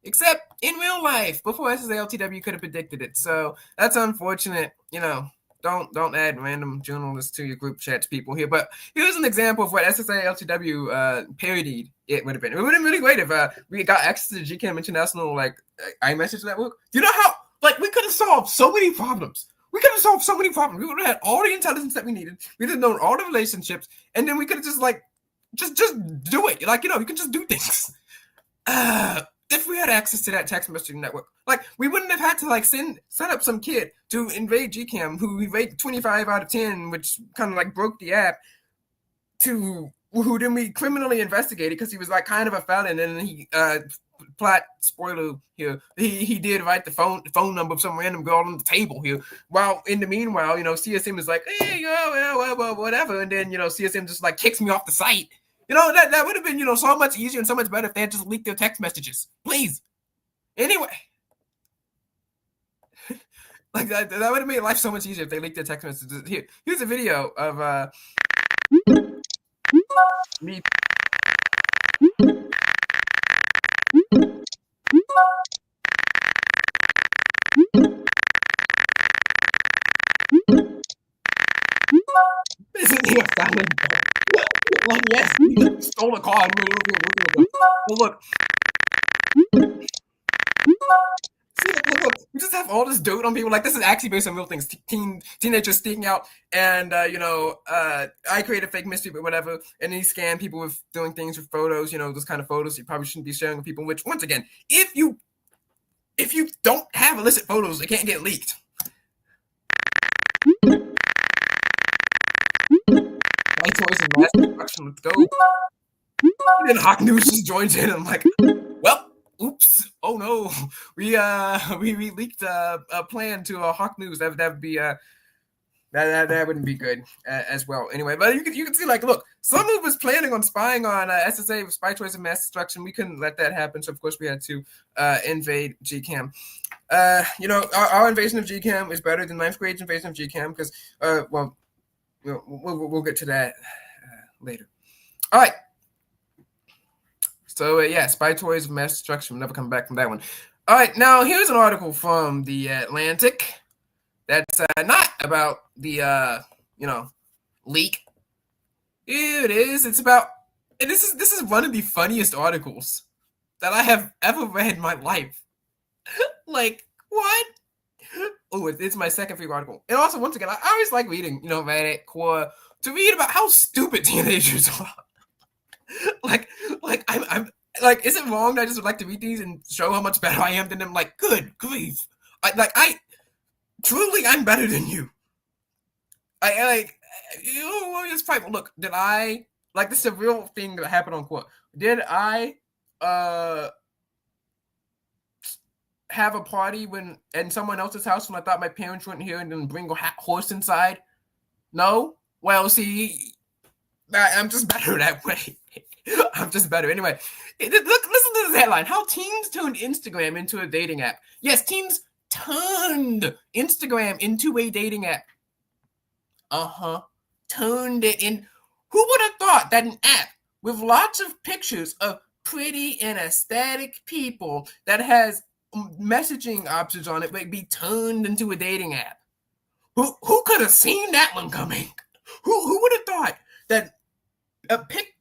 Except in real life, before SSA LTW could have predicted it. So that's unfortunate. Don't add random journalists to your group chats, people here. But here's an example of what SSA LTW parodied it would have been. It would have been really great if we got access to the GCAM International iMessage network. You know how we could have solved so many problems. We could have solved so many problems. We would have had all the intelligence that we needed. We would have known all the relationships, and then we could have just do it. You can just do things. If we had access to that text messaging network, we wouldn't have had to set up some kid to invade GCAM who we rated 25 out of 10, which kind of broke the app, to who then we criminally investigated because he was kind of a felon, and he plot spoiler here, he did write the phone number of some random girl on the table here. While in the meanwhile, CSM is like, hey, well, whatever, and then CSM just kicks me off the site. That would have been, so much easier and so much better if they had just leaked their text messages. Please. Anyway. That would have made life so much easier if they leaked their text messages. Here's a video of me. Isn't he a felon? Yes, he stole a car. Look. See, look, we just have all this dirt on people. This is actually based on real things. Teenagers sneaking out, and I create a fake mystery, but whatever. And then he scam people with doing things with photos. Those kind of photos you probably shouldn't be sharing with people. Which, once again, if you don't have illicit photos, they can't get leaked. My choice is mass destruction. Let's go. And then Hawk News just joins in. I'm like, well, oops! Oh no, we leaked a plan to Hawk News. That would be that wouldn't be good as well. Anyway, but you can see look, someone was planning on spying on SSA with spy choice and mass destruction. We couldn't let that happen, so of course we had to invade GCAM. Our invasion of GCAM is better than ninth grade's invasion of GCAM because we'll get to that later. All right. So, spy toys of mass destruction. We'll never come back from that one. All right, now here's an article from The Atlantic that's not about the, leak. Here it is. It's about, and this is one of the funniest articles that I have ever read in my life. What? Oh, it's my second favorite article. And also, once again, I always like reading, Reddit, Quora, to read about how stupid teenagers are. I'm is it wrong that I just would like to read these and show how much better I am than them? Good grief. I'm better than you. It's private. Look, did I, this is a real thing that happened on Quora. Did I, have a party in someone else's house when I thought my parents weren't here and then bring a horse inside? No? Well, see, I'm just better that way. I'm just better. Anyway, look, listen to this headline. How teens turned Instagram into a dating app. Yes, teens turned Instagram into a dating app. Turned it in. Who would have thought that an app with lots of pictures of pretty and aesthetic people that has messaging options on it would be turned into a dating app? Who could have seen that one coming? Who would have thought that a pic...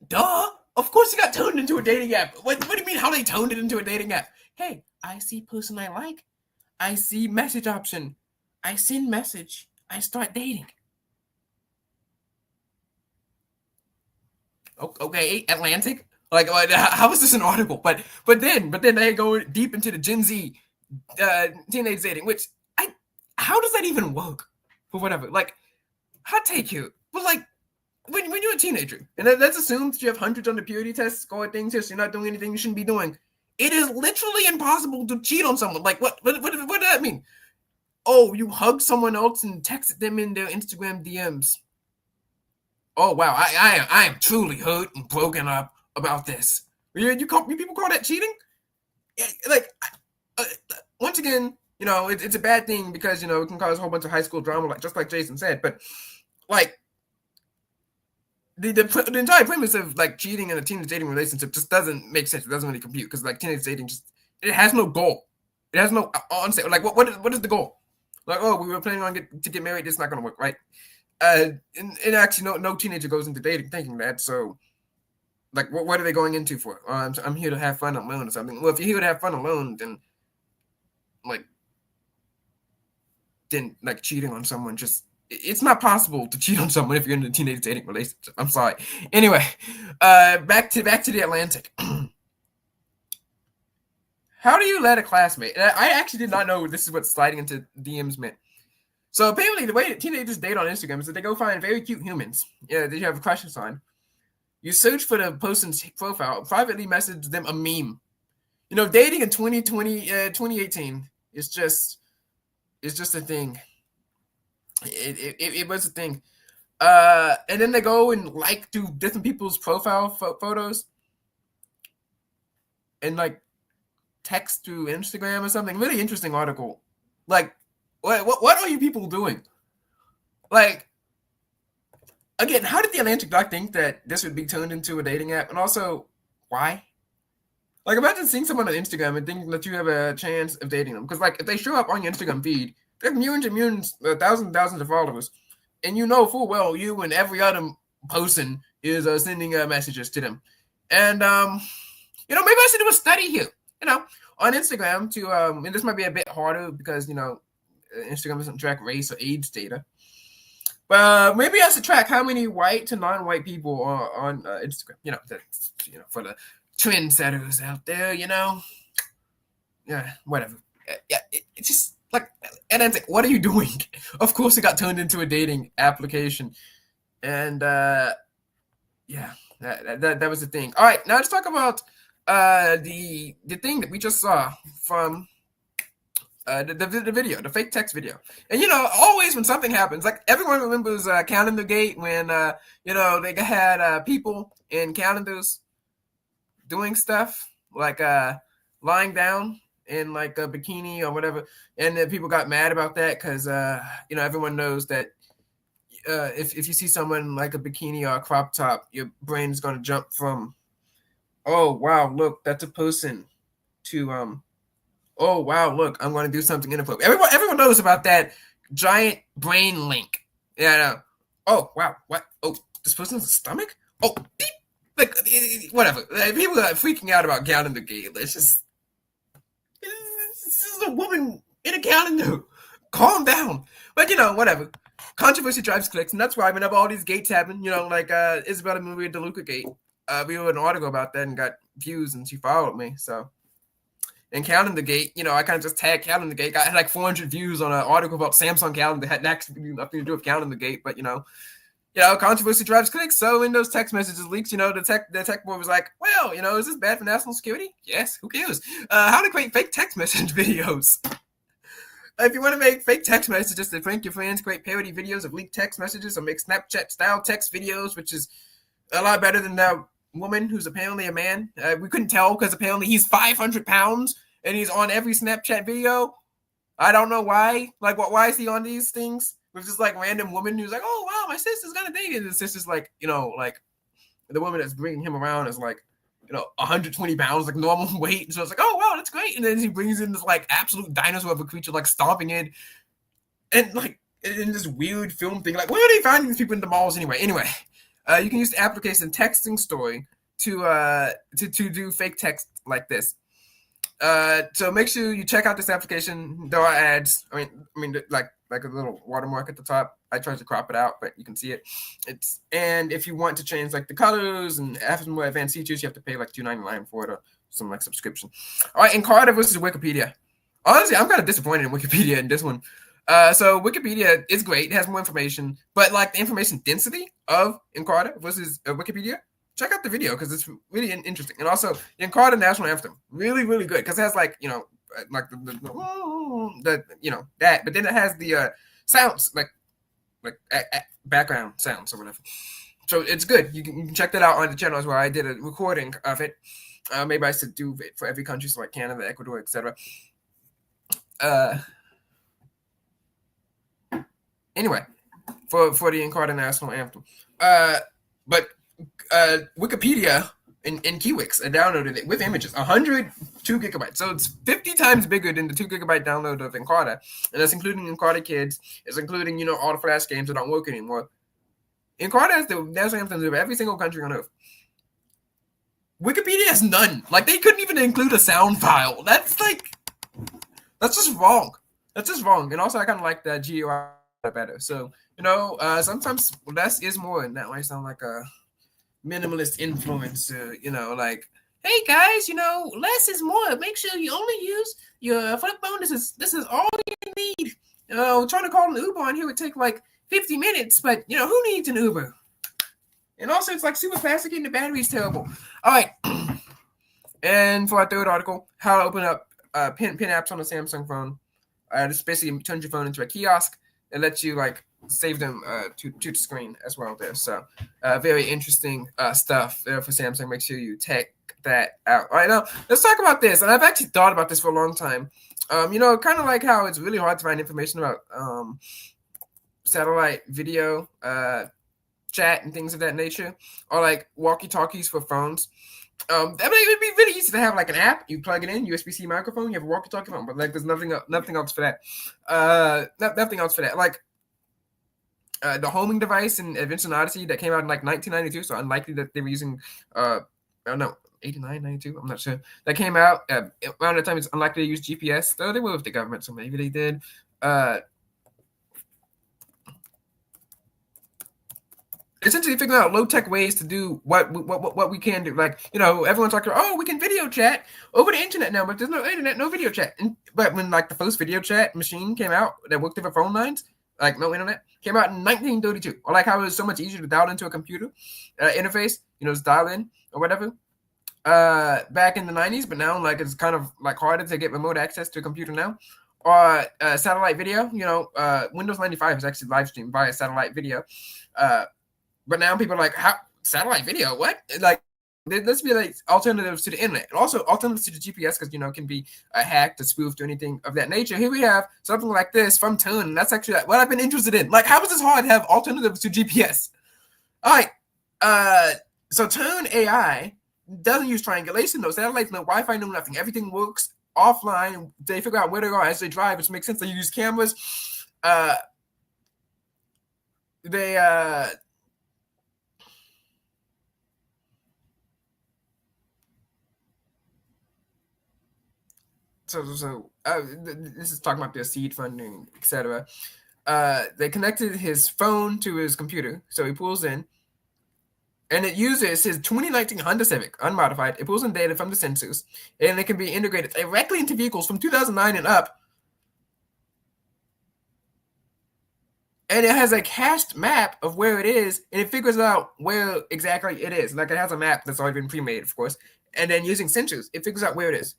Duh! Of course it got turned into a dating app. What do you mean how they turned it into a dating app? Hey, I see person I like. I see message option. I send message. I start dating. Okay, Atlantic. Like, how is this an article? But then they go deep into the Gen Z teenage dating, which how does that even work? For whatever, like, hot take here, but like when you're a teenager, and let's assume that you have hundreds on the purity test, score things here, so you're not doing anything you shouldn't be doing. It is literally impossible to cheat on someone. Like, what does that mean? Oh, you hugged someone else and texted them in their Instagram DMs. Oh wow, I am truly hurt and broken up about this. You people call that cheating? Yeah, like, uh, once again, it's a bad thing because it can cause a whole bunch of high school drama, like just like Jason said. But like the entire premise of like cheating in a teenage dating relationship just doesn't make sense. It doesn't really compute because like teenage dating it has no goal. It has no onset. Like what is the goal? Like, oh, we were planning on to get married. It's not going to work, right? And actually, no teenager goes into dating thinking that. So, like, what are they going into for? I'm here to have fun alone or something. Well, if you're here to have fun alone, then cheating on someone it's not possible to cheat on someone if you're in a teenage dating relationship. I'm sorry. Anyway, back to the Atlantic. How do you let a classmate? And I actually did not know this is what sliding into DMs meant. So apparently, the way that teenagers date on Instagram is that they go find very cute humans. Yeah, that you have crushes on. You search for the person's profile, privately message them a meme. Dating in 2018 is just a thing. It was a thing. And then they go and do different people's profile photos and text through Instagram or something. Really interesting article. Like, what are you people doing? Like, again, how did the Atlantic Doc think that this would be turned into a dating app? And also, why? Like, imagine seeing someone on Instagram and thinking that you have a chance of dating them. Because, if they show up on your Instagram feed, they have millions and millions, thousands and thousands of followers. And you know full well you and every other person is sending messages to them. And, maybe I should do a study here, on Instagram to, and this might be a bit harder because, Instagram doesn't track race or age data. But maybe I should track how many white to non-white people are on Instagram. For the trendsetters out there, Yeah, whatever. Yeah, it's just and it's what are you doing? Of course, it got turned into a dating application, and yeah, that was the thing. All right, now let's talk about the thing that we just saw from the video, the fake text video. And always when something happens, everyone remembers Calendar Gate when they had people in calendars doing stuff lying down in a bikini or whatever, and then people got mad about that because everyone knows that if you see someone like a bikini or a crop top, your brain's going to jump from, oh wow, look, that's a person, to oh wow, look, I'm going to do something inappropriate. Everyone knows about that giant brain link. Yeah. Oh wow, what? Oh, this person's stomach? Oh, beep. Whatever. People are freaking out about Calendar Gate. This is a woman in a calendar. Calm down. But whatever. Controversy drives clicks, and that's why whenever all these gates happen, Isabella Maria DeLuca Gate, we wrote an article about that and got views, and she followed me. So, and Calendar Gate, I kind of just tagged Calendar Gate. I had 400 views on an article about Samsung Calendar. Had actually nothing to do with Calendar Gate, but controversy drives clicks. So in those text messages leaks, the tech boy was like, well, is this bad for national security? Yes, who cares? How to create fake text message videos. If you want to make fake text messages to prank your friends, create parody videos of leaked text messages, or make Snapchat-style text videos, which is a lot better than that woman who's apparently a man. We couldn't tell because apparently he's 500 pounds and he's on every Snapchat video. I don't know why. Why is he on these things? With just random woman who's like, oh wow, my sister's gonna date it. And the sister's the woman that's bringing him around is 120 pounds, normal weight. So it's oh wow, that's great. And then he brings in this absolute dinosaur of a creature stomping in, and in this weird film thing. Where are they finding these people in the malls anyway? Anyway, you can use the application Texting Story to do fake text like this. So make sure you check out this application. There are ads. I mean, like a little watermark at the top. I tried to crop it out, but you can see it. And if you want to change like the colors and have some more advanced features, you have to pay like $2.99 for it or some like subscription. All right, Encarta versus Wikipedia. Honestly, I'm kind of disappointed in Wikipedia in this one. So Wikipedia is great; it has more information, but like the information density of Encarta versus Wikipedia, check out the video because it's really interesting. And also, the Encarta national anthem, really, really good because it has like like the that, but then it has the sounds like background sounds or whatever. So it's good. You can check that out on the channel as well. I did a recording of it. Maybe I should do it for every country, so like Canada, Ecuador, etc. Anyway, for the Encarta national anthem. But Wikipedia and Kiwix, I downloaded it with images, 102 gigabytes. So it's 50 times bigger than the 2 gigabyte download of Encarta. And that's including Encarta Kids. It's including, all the Flash games that don't work anymore. Encarta has the national anthems of every single country on Earth. Wikipedia has none. Like, they couldn't even include a sound file. That's just wrong. That's just wrong. And also, I kind of like the GUI better. So, sometimes less is more, and that might sound like a minimalist influencer, like, hey guys, less is more. Make sure you only use your flip phone. This is all you need. Trying to call an Uber on here would take like 50 minutes, but who needs an Uber? And also, it's like super fast and the battery's terrible. All right. And for our third article, how to open up pin apps on a Samsung phone. This basically turns your phone into a kiosk and lets you like save them to the screen as well there. So very interesting stuff there for Samsung. Make sure you check that out. All right, now let's talk about this. And I've actually thought about this for a long time. Kind of like how it's really hard to find information about satellite video, chat, and things of that nature, or like walkie-talkies for phones. I mean, it would be really easy to have like an app. You plug it in, USB-C microphone. You have a walkie-talkie phone, but like there's nothing else for that. Nothing else for that. Like the homing device in Adventure Odyssey that came out in like 1992. So unlikely that they were using. I don't know. 89, 92, I'm not sure. That came out around that time. It's unlikely to use GPS. Though they were with the government, so maybe they did. Essentially figuring out low-tech ways to do what we can do. Like, everyone's talking about, we can video chat over the internet now, but there's no internet, no video chat. But when like the first video chat machine came out that worked over phone lines, like no internet, came out in 1932. Or like how it was so much easier to dial into a computer interface, just dial in or whatever. Back in the 90s, but now like it's kind of like harder to get remote access to a computer now. Or satellite video, Windows 95 is actually live streamed via satellite video. But now people are like, how satellite video? What? Like, let's be like alternatives to the internet, and also alternatives to the GPS, because can be hacked or spoofed or anything of that nature. Here we have something like this from Tune, and that's actually what I've been interested in. Like, how is this hard to have alternatives to GPS? All right, so Tune AI doesn't use triangulation, no satellites, no Wi-Fi, no nothing. Everything works offline. They figure out where they are as they drive, which makes sense. They use cameras. So this is talking about their seed funding, etc. They connected his phone to his computer, so he pulls in, and it uses his 2019 Honda Civic, unmodified. It pulls in data from the sensors, and it can be integrated directly into vehicles from 2009 and up. And it has a cached map of where it is, and it figures out where exactly it is. Like, it has a map that's already been pre-made, of course. And then using sensors, it figures out where it is.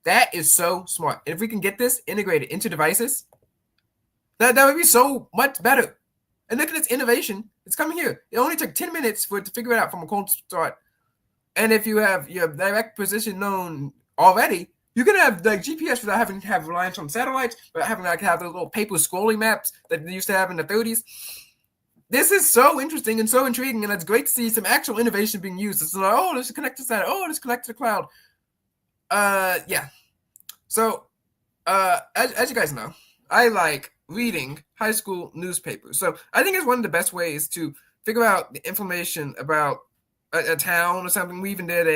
That is so smart. And if we can get this integrated into devices, that would be so much better. And look at this innovation. It's coming here. It only took 10 minutes for it to figure it out from a cold start. And if you have your direct position known already, you can have like GPS without having to have reliance on satellites, without having to have those little paper scrolling maps that they used to have in the 30s. This is so interesting and so intriguing, and it's great to see some actual innovation being used. It's like, let's connect to that. Let's connect to the cloud. Yeah. So, as you guys know, I like reading high school newspapers. So I think it's one of the best ways to figure out the information about a town or something. We even did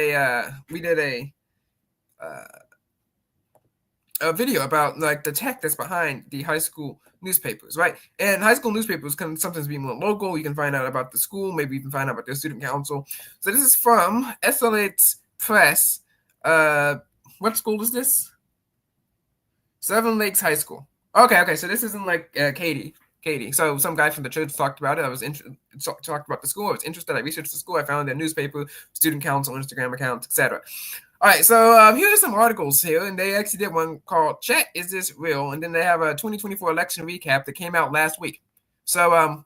a video about like the tech that's behind the high school newspapers, right? And high school newspapers can sometimes be more local. You can find out about the school, maybe you can find out about their student council. So this is from SLH Press. What school is this? Seven Lakes High School. Okay. So this isn't like Katie. So some guy from the church talked about it. I was talked about the school. I was interested. I researched the school. I found their newspaper, student council, Instagram accounts, etc. All right, so here are some articles here, and they actually did one called "Chat Is This Real?" And then they have a 2024 election recap that came out last week. So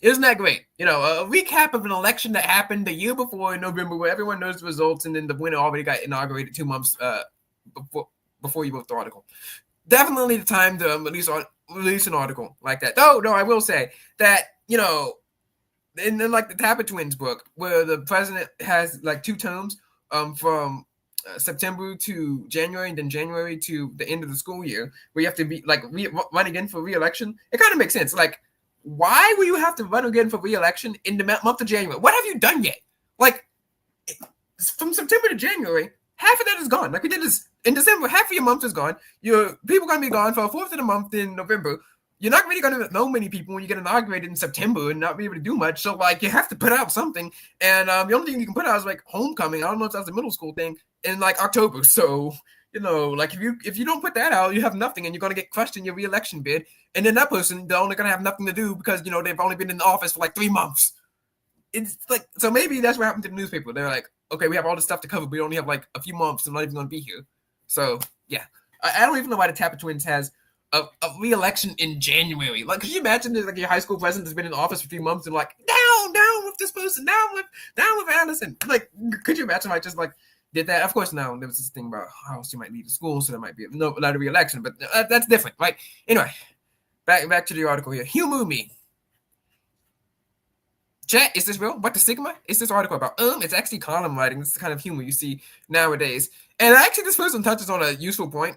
isn't that great? You know, a recap of an election that happened the year before in November, where everyone knows the results, and then the winner already got inaugurated 2 months before you wrote the article. Definitely the time to release an article like that. No, I will say that, you know, in like the Tapper Twins book, where the president has like 2 terms from September to January, and then January to the end of the school year, where you have to be like run again for re-election. It kind of makes sense. Like, why will you have to run again for re-election in the month of January? What have you done yet? Like, from September to January, half of that is gone. Like, we did this in December, half of your month is gone. Your people are going to be gone for a fourth of the month in November. You're not really going to know many people when you get inaugurated in September and not be able to do much. So, like, you have to put out something. And the only thing you can put out is, like, homecoming. I don't know if that's a middle school thing in, like, October. So, you know, like, if you don't put that out, you have nothing, and you're going to get crushed in your re-election bid. And then that person, they're only going to have nothing to do because, you know, they've only been in the office for, like, 3 months. It's like, so maybe that's what happened to the newspaper. They're like, okay, we have all this stuff to cover, but we only have, like, a few months. I'm not even going to be here. So, yeah. I don't even know why the Tapper Twins has a re-election in January. Like, could you imagine that, like, your high school president has been in office for 3 months and like, down with this person, down with Anderson. Like, could you imagine if I just like did that? Of course, now there was this thing about how she might leave the school, so there might be not a re-election, but that's different, right? Anyway, back to the article here. Humor me. Chat, is this real? What the Sigma? Is this article about? It's actually column writing. This is the kind of humor you see nowadays. And actually, this person touches on a useful point.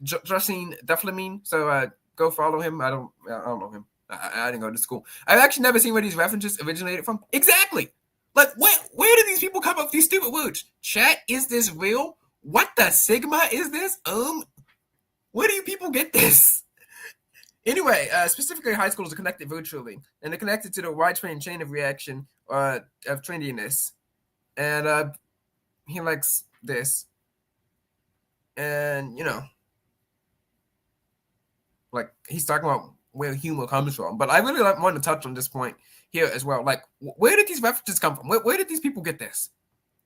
Justine Deflamine. So go follow him. I don't know him. I didn't go to school. I've actually never seen where these references originated from. Exactly. Like, where do these people come up with these stupid words? Chat, is this real? What the Sigma is this? Where do you people get this? Anyway, specifically, high schools are connected virtually, and they're connected to the widespread chain of reaction of trendiness. And he likes this. And, you know, like, he's talking about where humor comes from. But I really want to touch on this point here as well. Like, where did these references come from? Where did these people get this?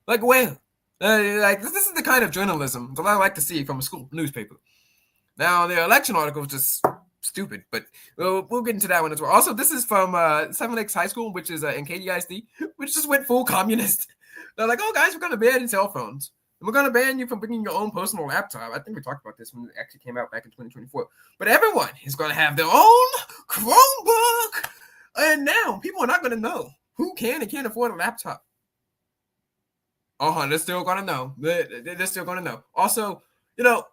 Like, where? Like, this is the kind of journalism that I like to see from a school newspaper. Now, the election article is just stupid, but we'll get into that one as well. Also, this is from Seven Lakes High School, which is in KDISD, which just went full communist. They're like, oh, guys, we're going to ban cell phones. And we're going to ban you from bringing your own personal laptop. I think we talked about this when it actually came out back in 2024. But everyone is going to have their own Chromebook. And now people are not going to know who can and can't afford a laptop. They're still going to know. They're still going to know. Also, you know,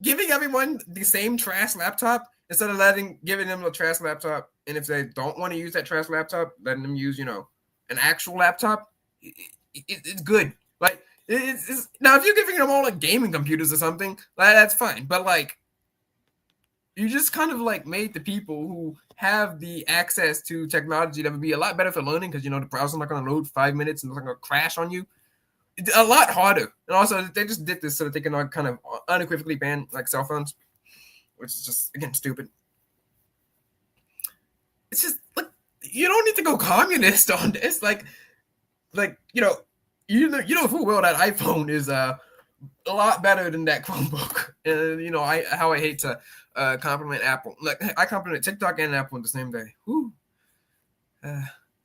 giving everyone the same trash laptop instead of giving them a trash laptop, and if they don't want to use that trash laptop, letting them use, you know, an actual laptop, it's good. Like, it's now if you're giving them all like gaming computers or something, like, that's fine. But like, you just kind of like made the people who have the access to technology that would be a lot better for learning, because, you know, the browser's not going to load 5 minutes and it's not going to crash on you. It's a lot harder. And also, they just did this so that they can kind of unequivocally ban like cell phones, which is just, again, stupid. It's just like, you don't need to go communist on this. Like you know full well that iPhone is a lot better than that Chromebook. And, you know, how I hate to compliment Apple. Like, I compliment TikTok and Apple in the same day. Whew.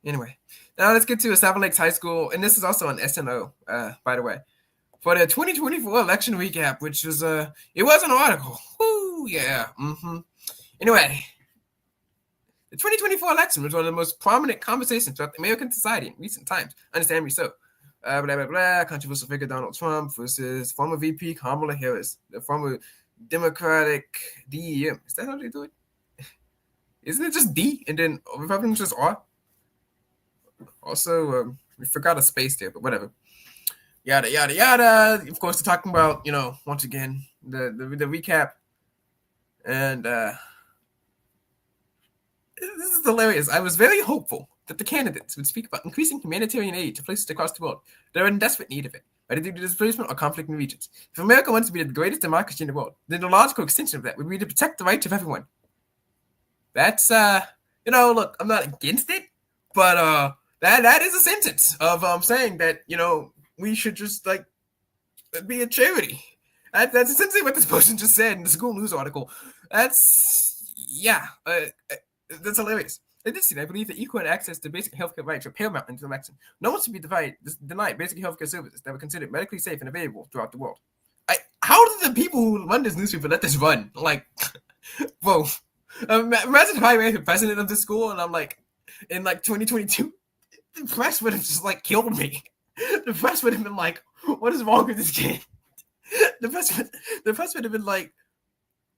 Anyway, now let's get to Seven Lakes High School, and this is also on SNO, by the way, for the 2024 election recap, which was it was an article. Woo, yeah. Anyway, the 2024 election was one of the most prominent conversations throughout American society in recent times. Understandably so. Blah blah blah. Controversial figure Donald Trump versus former VP Kamala Harris, the former Democratic DEM. Is that how they do it? Isn't it just D and then Republicans just R? Also, we forgot a space there, but whatever. Yada, yada, yada. Of course, they're talking about, you know, once again, the recap, and this is hilarious. I was very hopeful that the candidates would speak about increasing humanitarian aid to places across the world that are in desperate need of it, whether due to displacement or conflict in regions. If America wants to be the greatest democracy in the world, then the logical extension of that would be to protect the rights of everyone. That's look, I'm not against it, but that is a sentence of saying that we should just like be a charity. That's essentially what this person just said in the school news article. That's hilarious. In addition, I believe that equal access to basic healthcare rights are paramount in this election. No one should be denied basic healthcare services that were considered medically safe and available throughout the world. How did the people who run this newspaper let this run? Like, whoa. Imagine if I were the president of this school and I'm like, in like 2022, the press would have just like killed me. The press would have been like, what is wrong with this kid? The press would have been like,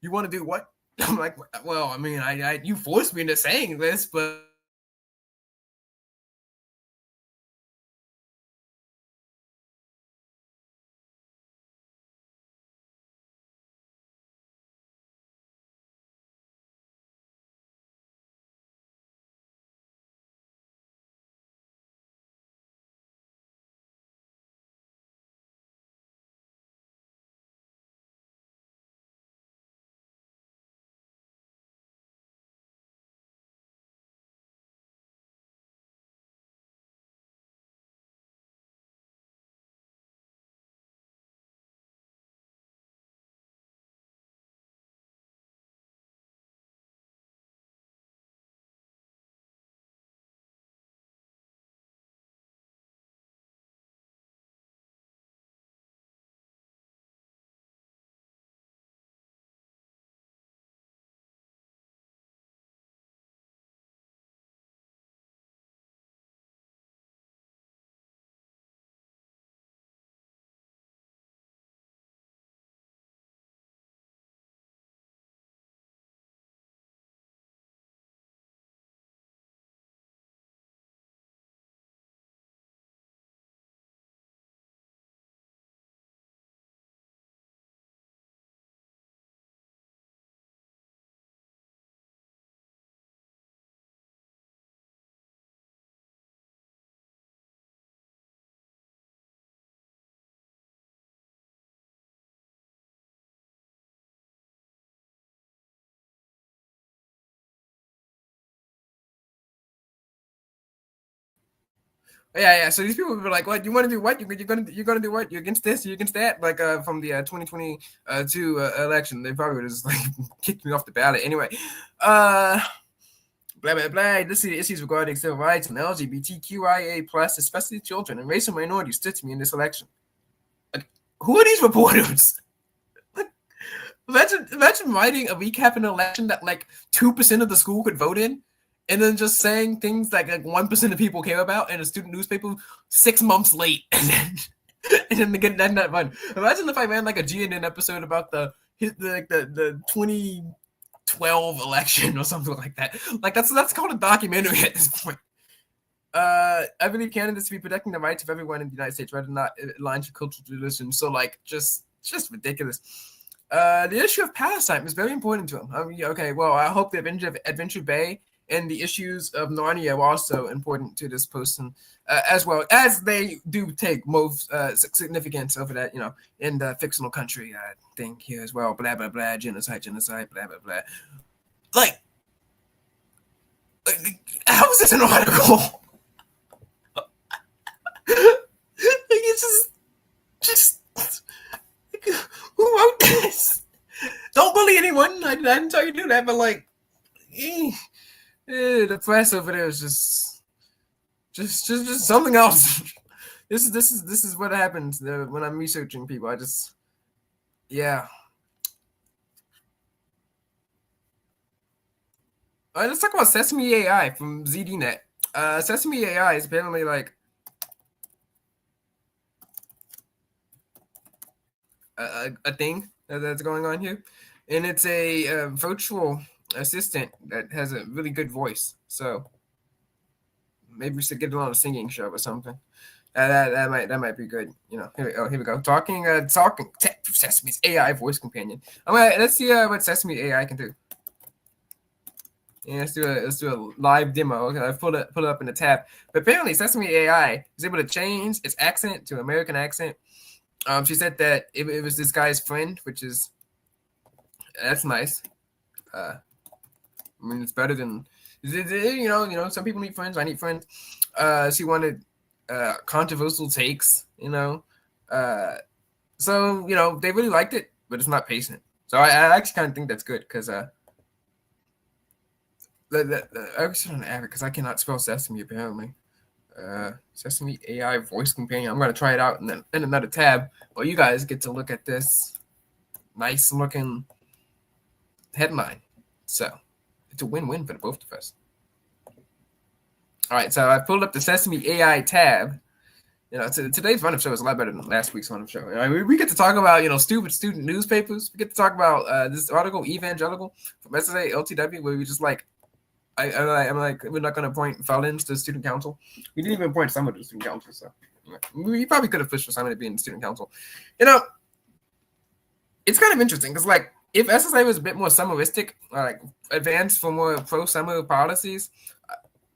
you want to do what? I'm like, well, I mean, you forced me into saying this, but yeah. So these people were like, "What you want to do? What you're gonna do? What you're against this? You're against that?" Like from the 2022 election, they probably would have just like kicked me off the ballot anyway. Blah blah blah. This is the issues regarding civil rights and LGBTQIA plus, especially children and racial minorities, stood to me in this election. Like, who are these reporters? Imagine writing a recap in an election that like 2% of the school could vote in, and then just saying things like 1% of people care about in a student newspaper 6 months late, and then get that run. Imagine if I ran like a GNN episode about the 2012 election or something like that. Like that's called a documentary at this point. I believe candidates to be protecting the rights of everyone in the United States rather than not align to cultural traditions. So like just ridiculous. The issue of Palestine is very important to him. I mean, okay, well, I hope the Adventure Bay and the issues of Narnia are also important to this person, as well as they do take most significance over that, in the fictional country thing here as well. Blah blah blah, genocide, blah blah blah. Like how is this an article? It's just who wrote this? Don't bully anyone. I didn't tell you to do that, but like, the press over there is just something else. This is what happens when I'm researching people. Yeah. All right, let's talk about Sesame AI from ZDNet. Sesame AI is apparently like a thing that's going on here, and it's a virtual assistant that has a really good voice. So maybe we should get it on a singing show or something. That might be good. Here we go. Talking tech Sesame's AI voice companion. Let's see what Sesame AI can do. Yeah, let's do a live demo. Okay, I pull it up in the tab. But apparently, Sesame AI is able to change its accent to American accent. She said that it was this guy's friend, that's nice. It's better than some people need friends. I need friends. She wanted controversial takes. So they really liked it, but it's not patient. So I actually kind of think that's good because I was on average because I cannot spell Sesame apparently. Sesame AI voice companion. I'm gonna try it out in another tab. Well, you guys get to look at this nice looking headline. So it's a win-win for the both of us. All right, so I pulled up the Sesame AI tab. Today's run-up show is a lot better than last week's run-up show. We get to talk about stupid student newspapers. We get to talk about this article, Evangelical from SSA LTW, where we just like, I'm like, we're not going to appoint felons to student council. We didn't even appoint someone to student council, so we probably could have pushed for someone to be in the student council. It's kind of interesting because like if SSA was a bit more summeristic, like advanced for more pro-summer policies,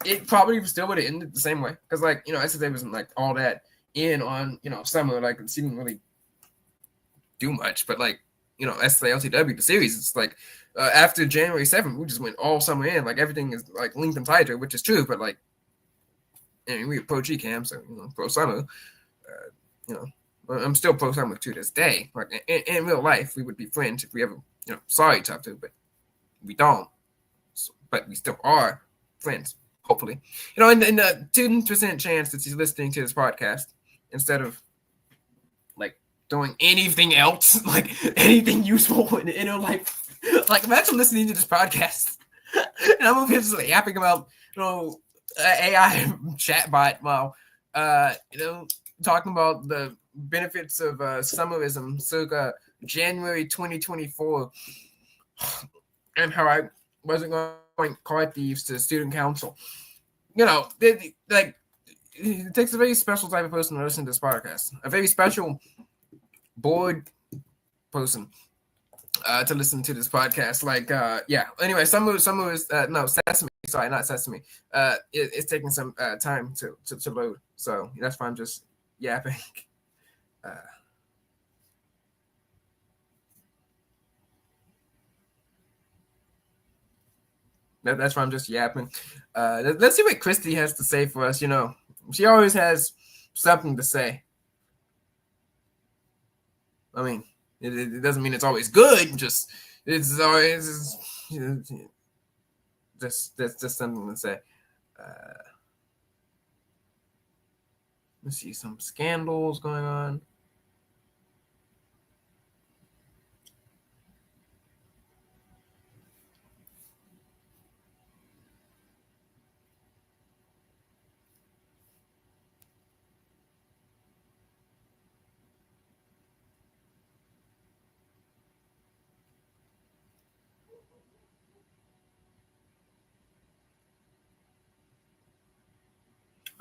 it probably still would have ended the same way because like SSA wasn't like all that in on summer, like it didn't really do much, but like SSA LTW the series, it's like after January 7th we just went all summer in, like everything is like linked and tighter, which is true, but like we were pro GCAM, so pro summer, I'm still pro summer to this day. Like in real life we would be friends if we ever saw each other, but we don't, but we still are friends. Hopefully, and the 10% chance that she's listening to this podcast instead of like doing anything else, like anything useful in her life. Like imagine listening to this podcast, and I'm gonna be just like yapping about AI chatbot while talking about the benefits of summerism circa January 2024, and how I wasn't going to point car thieves to student council. It takes a very special type of person to listen to this podcast. A very special bored person to listen to this podcast. Like, yeah. Anyway, summer is no Sesame. Sorry, not Sesame. It's taking some time to load, so that's why I'm just yapping. That's why I'm just yapping. Let's see what Christy has to say for us. She always has something to say. I mean, it doesn't mean it's always good. Just it's always just something to say. Let's see some scandals going on.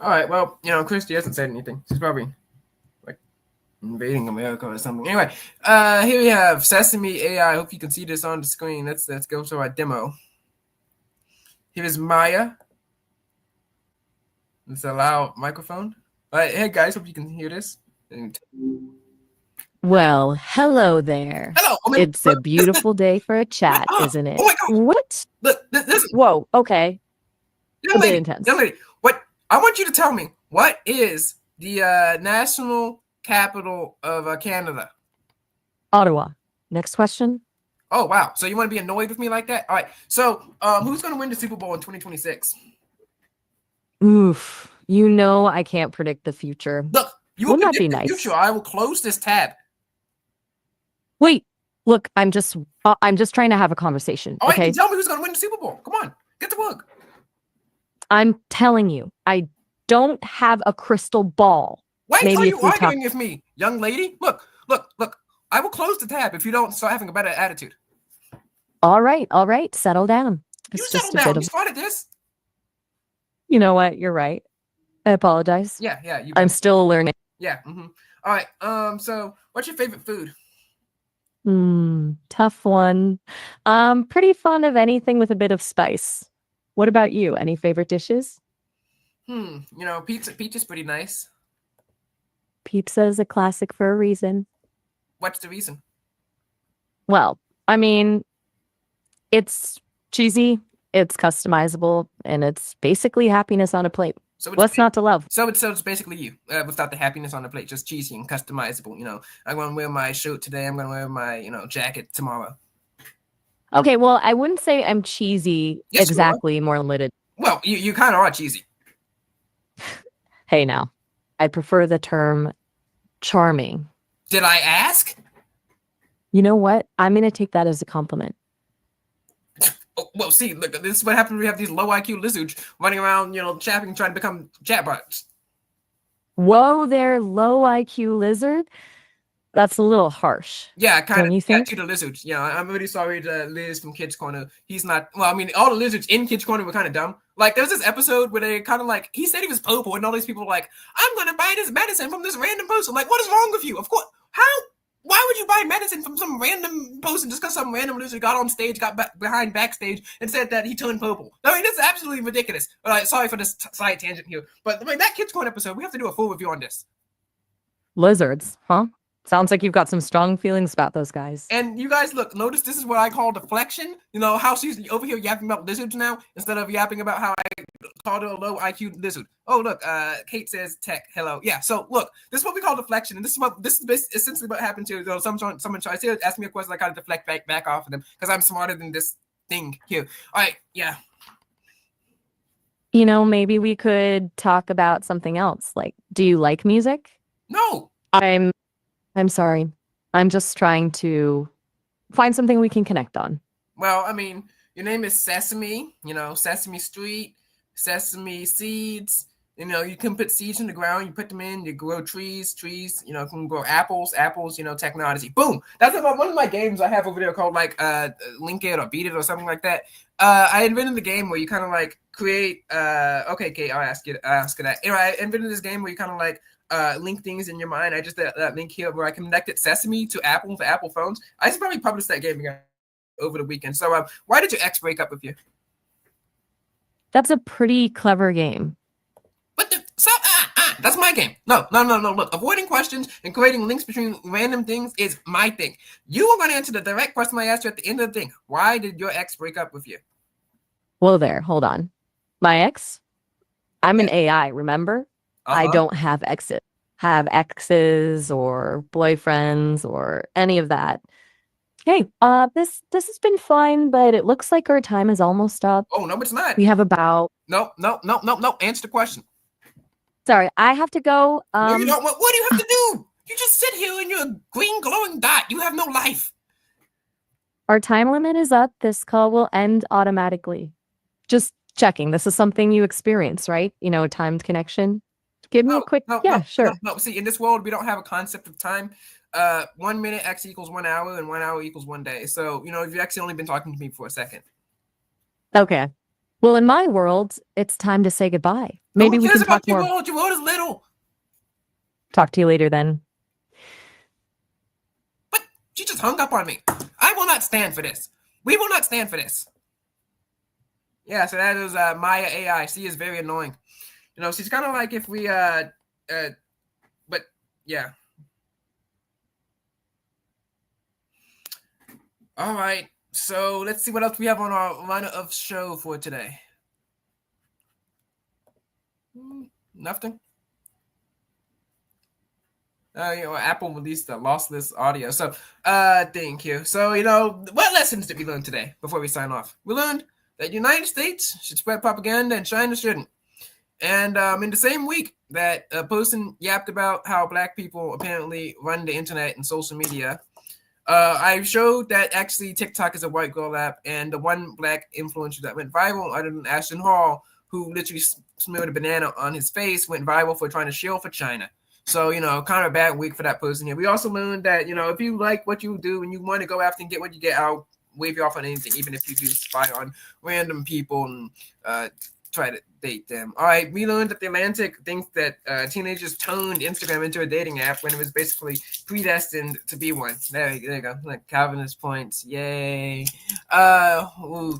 All right, well, Christy hasn't said anything. She's probably like invading America or something. Anyway, here we have Sesame AI. I hope you can see this on the screen. Let's go to our demo. Here is Maya. Let's allow microphone. All right, hey guys, hope you can hear this. Well, hello there. Hello. It's a beautiful day for a chat, isn't it? Oh my God. What? Listen. Whoa, okay. Young bit intense. lady, what? I want you to tell me, what is the national capital of Canada? Ottawa. Next question. Oh, wow. So you want to be annoyed with me like that? All right. So who's going to win the Super Bowl in 2026? Oof. I can't predict the future. Look, you will Wouldn't that be predict the nice? future. I will close this tab. Wait, look, I'm just trying to have a conversation. All right, Okay. tell me who's going to win the Super Bowl. Come on, get to work. I'm telling you, I don't have a crystal ball. Why Maybe are if you we talk- arguing with me, young lady? Look. I will close the tab if you don't start having a better attitude. All right. Settle down. You It's settle just a down. bit You of. started this. You know what? You're right. I apologize. Yeah, you. I'm still learning. Yeah. All right. So, what's your favorite food? Tough one. Pretty fond of anything with a bit of spice. What about you? Any favorite dishes? You know, pizza. Pizza's pretty nice. Pizza is a classic for a reason. What's the reason? Well, I mean, it's cheesy, it's customizable, and it's basically happiness on a plate. So it's What's not to love? So it's basically you, without the happiness on the plate, just cheesy and customizable. You know, I'm gonna wear my shirt today. I'm gonna wear my jacket tomorrow. Okay, well, I wouldn't say I'm cheesy Yes, you are. exactly, more limited. Well, you kind of are cheesy. Hey, now, I prefer the term charming. Did I ask? You know what? I'm going to take that as a compliment. Oh, well, see, look, this is what happens when we have these low IQ lizards running around, chapping, trying to become chatbots. Whoa there, low IQ lizard. That's a little harsh. Yeah, kind Don't of. you think? To the lizards. Yeah, I'm really sorry to Liz from Kids Corner. He's not. Well, I mean, all the lizards in Kids Corner were kind of dumb. Like, there's this episode where they kind of like, he said he was purple, and all these people were like, I'm gonna buy this medicine from this random person. Like, what is wrong with you? Of course, how? Why would you buy medicine from some random person just because some random lizard got on stage, got behind backstage, and said that he turned purple? I mean, that's absolutely ridiculous. All right, sorry for this side tangent here, but I mean, that Kids Corner episode, we have to do a full review on this. Lizards, huh? Sounds like you've got some strong feelings about those guys. And you guys, look, notice this is what I call deflection. You know, how she's over here yapping about lizards now instead of yapping about how I called her a low IQ lizard. Oh, look, Kate says tech. Hello. Yeah, so look, this is what we call deflection. And this is essentially what happened to someone tries to ask me a question, I kind of deflect back off of them because I'm smarter than this thing here. All right, yeah. You know, maybe we could talk about something else. Like, do you like music? No. I'm sorry. I'm just trying to find something we can connect on. Well, I mean, your name is Sesame, Sesame Street, Sesame Seeds. You know, you can put seeds in the ground, you put them in, you grow trees, can grow apples, technology. Boom! That's about one of my games I have over there called like Link It or Beat It or something like that. I invented the game where you kind of like create okay, Kate, I'll ask you that. Anyway, I invented this game where you kind of like link things in your mind. I just that link here where I connected Sesame to Apple for Apple phones. I should probably publish that game again over the weekend. So why did your ex break up with you? That's a pretty clever game. That's my game. No. Look, avoiding questions and creating links between random things is my thing. You are going to answer the direct question I asked you at the end of the thing. Why did your ex break up with you? Whoa there, hold on. My ex? I'm an AI, remember? I don't have exes or boyfriends or any of that. Hey, this has been fine, but it looks like our time is almost up. Oh, no, it's not. We have about... No. Answer the question. Sorry, I have to go. No, you don't. What do you have to do? You just sit here in your green glowing dot. You have no life. Our time limit is up. This call will end automatically. Just checking. This is something you experience, right? You know, a timed connection. Give me a quick... Sure. No, see, in this world, we don't have a concept of time. 1 minute actually equals 1 hour, and 1 hour equals 1 day. So, you've actually only been talking to me for a second. Okay. Well, in my world, it's time to say goodbye. Maybe we can talk more. Your world is little. Talk to you later, then. But she just hung up on me. I will not stand for this. We will not stand for this. Yeah, so that is Maya AI. She is very annoying. She's kind of like if we but yeah. All right. So let's see what else we have on our lineup of show for today. Nothing. Apple released the lossless audio. So, thank you. So, what lessons did we learn today before we sign off? We learned that the United States should spread propaganda and China shouldn't. And in the same week that a person yapped about how Black people apparently run the internet and social media, I showed that actually TikTok is a white girl app, and the one Black influencer that went viral, other than Ashton Hall, who literally smeared a banana on his face, went viral for trying to shield for China. So, kind of a bad week for that person here. We also learned that, if you like what you do and you want to go after and get what you get, I'll wave you off on anything, even if you do spy on random people and try to date them. All right, we learned that The Atlantic thinks that teenagers turned Instagram into a dating app when it was basically predestined to be one. There you go. Like Calvinist points. Yay.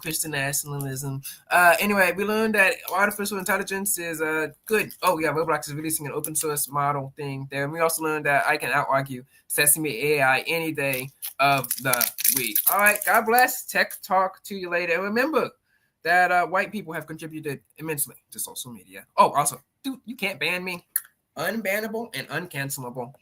Christian nationalism. Anyway, we learned that artificial intelligence is good. Oh yeah, Roblox is releasing an open source model thing there. And we also learned that I can out-argue Sesame AI any day of the week. All right, God bless. Tech talk to you later. And remember that white people have contributed immensely to social media. Oh, also, dude, you can't ban me. Unbannable and uncancelable.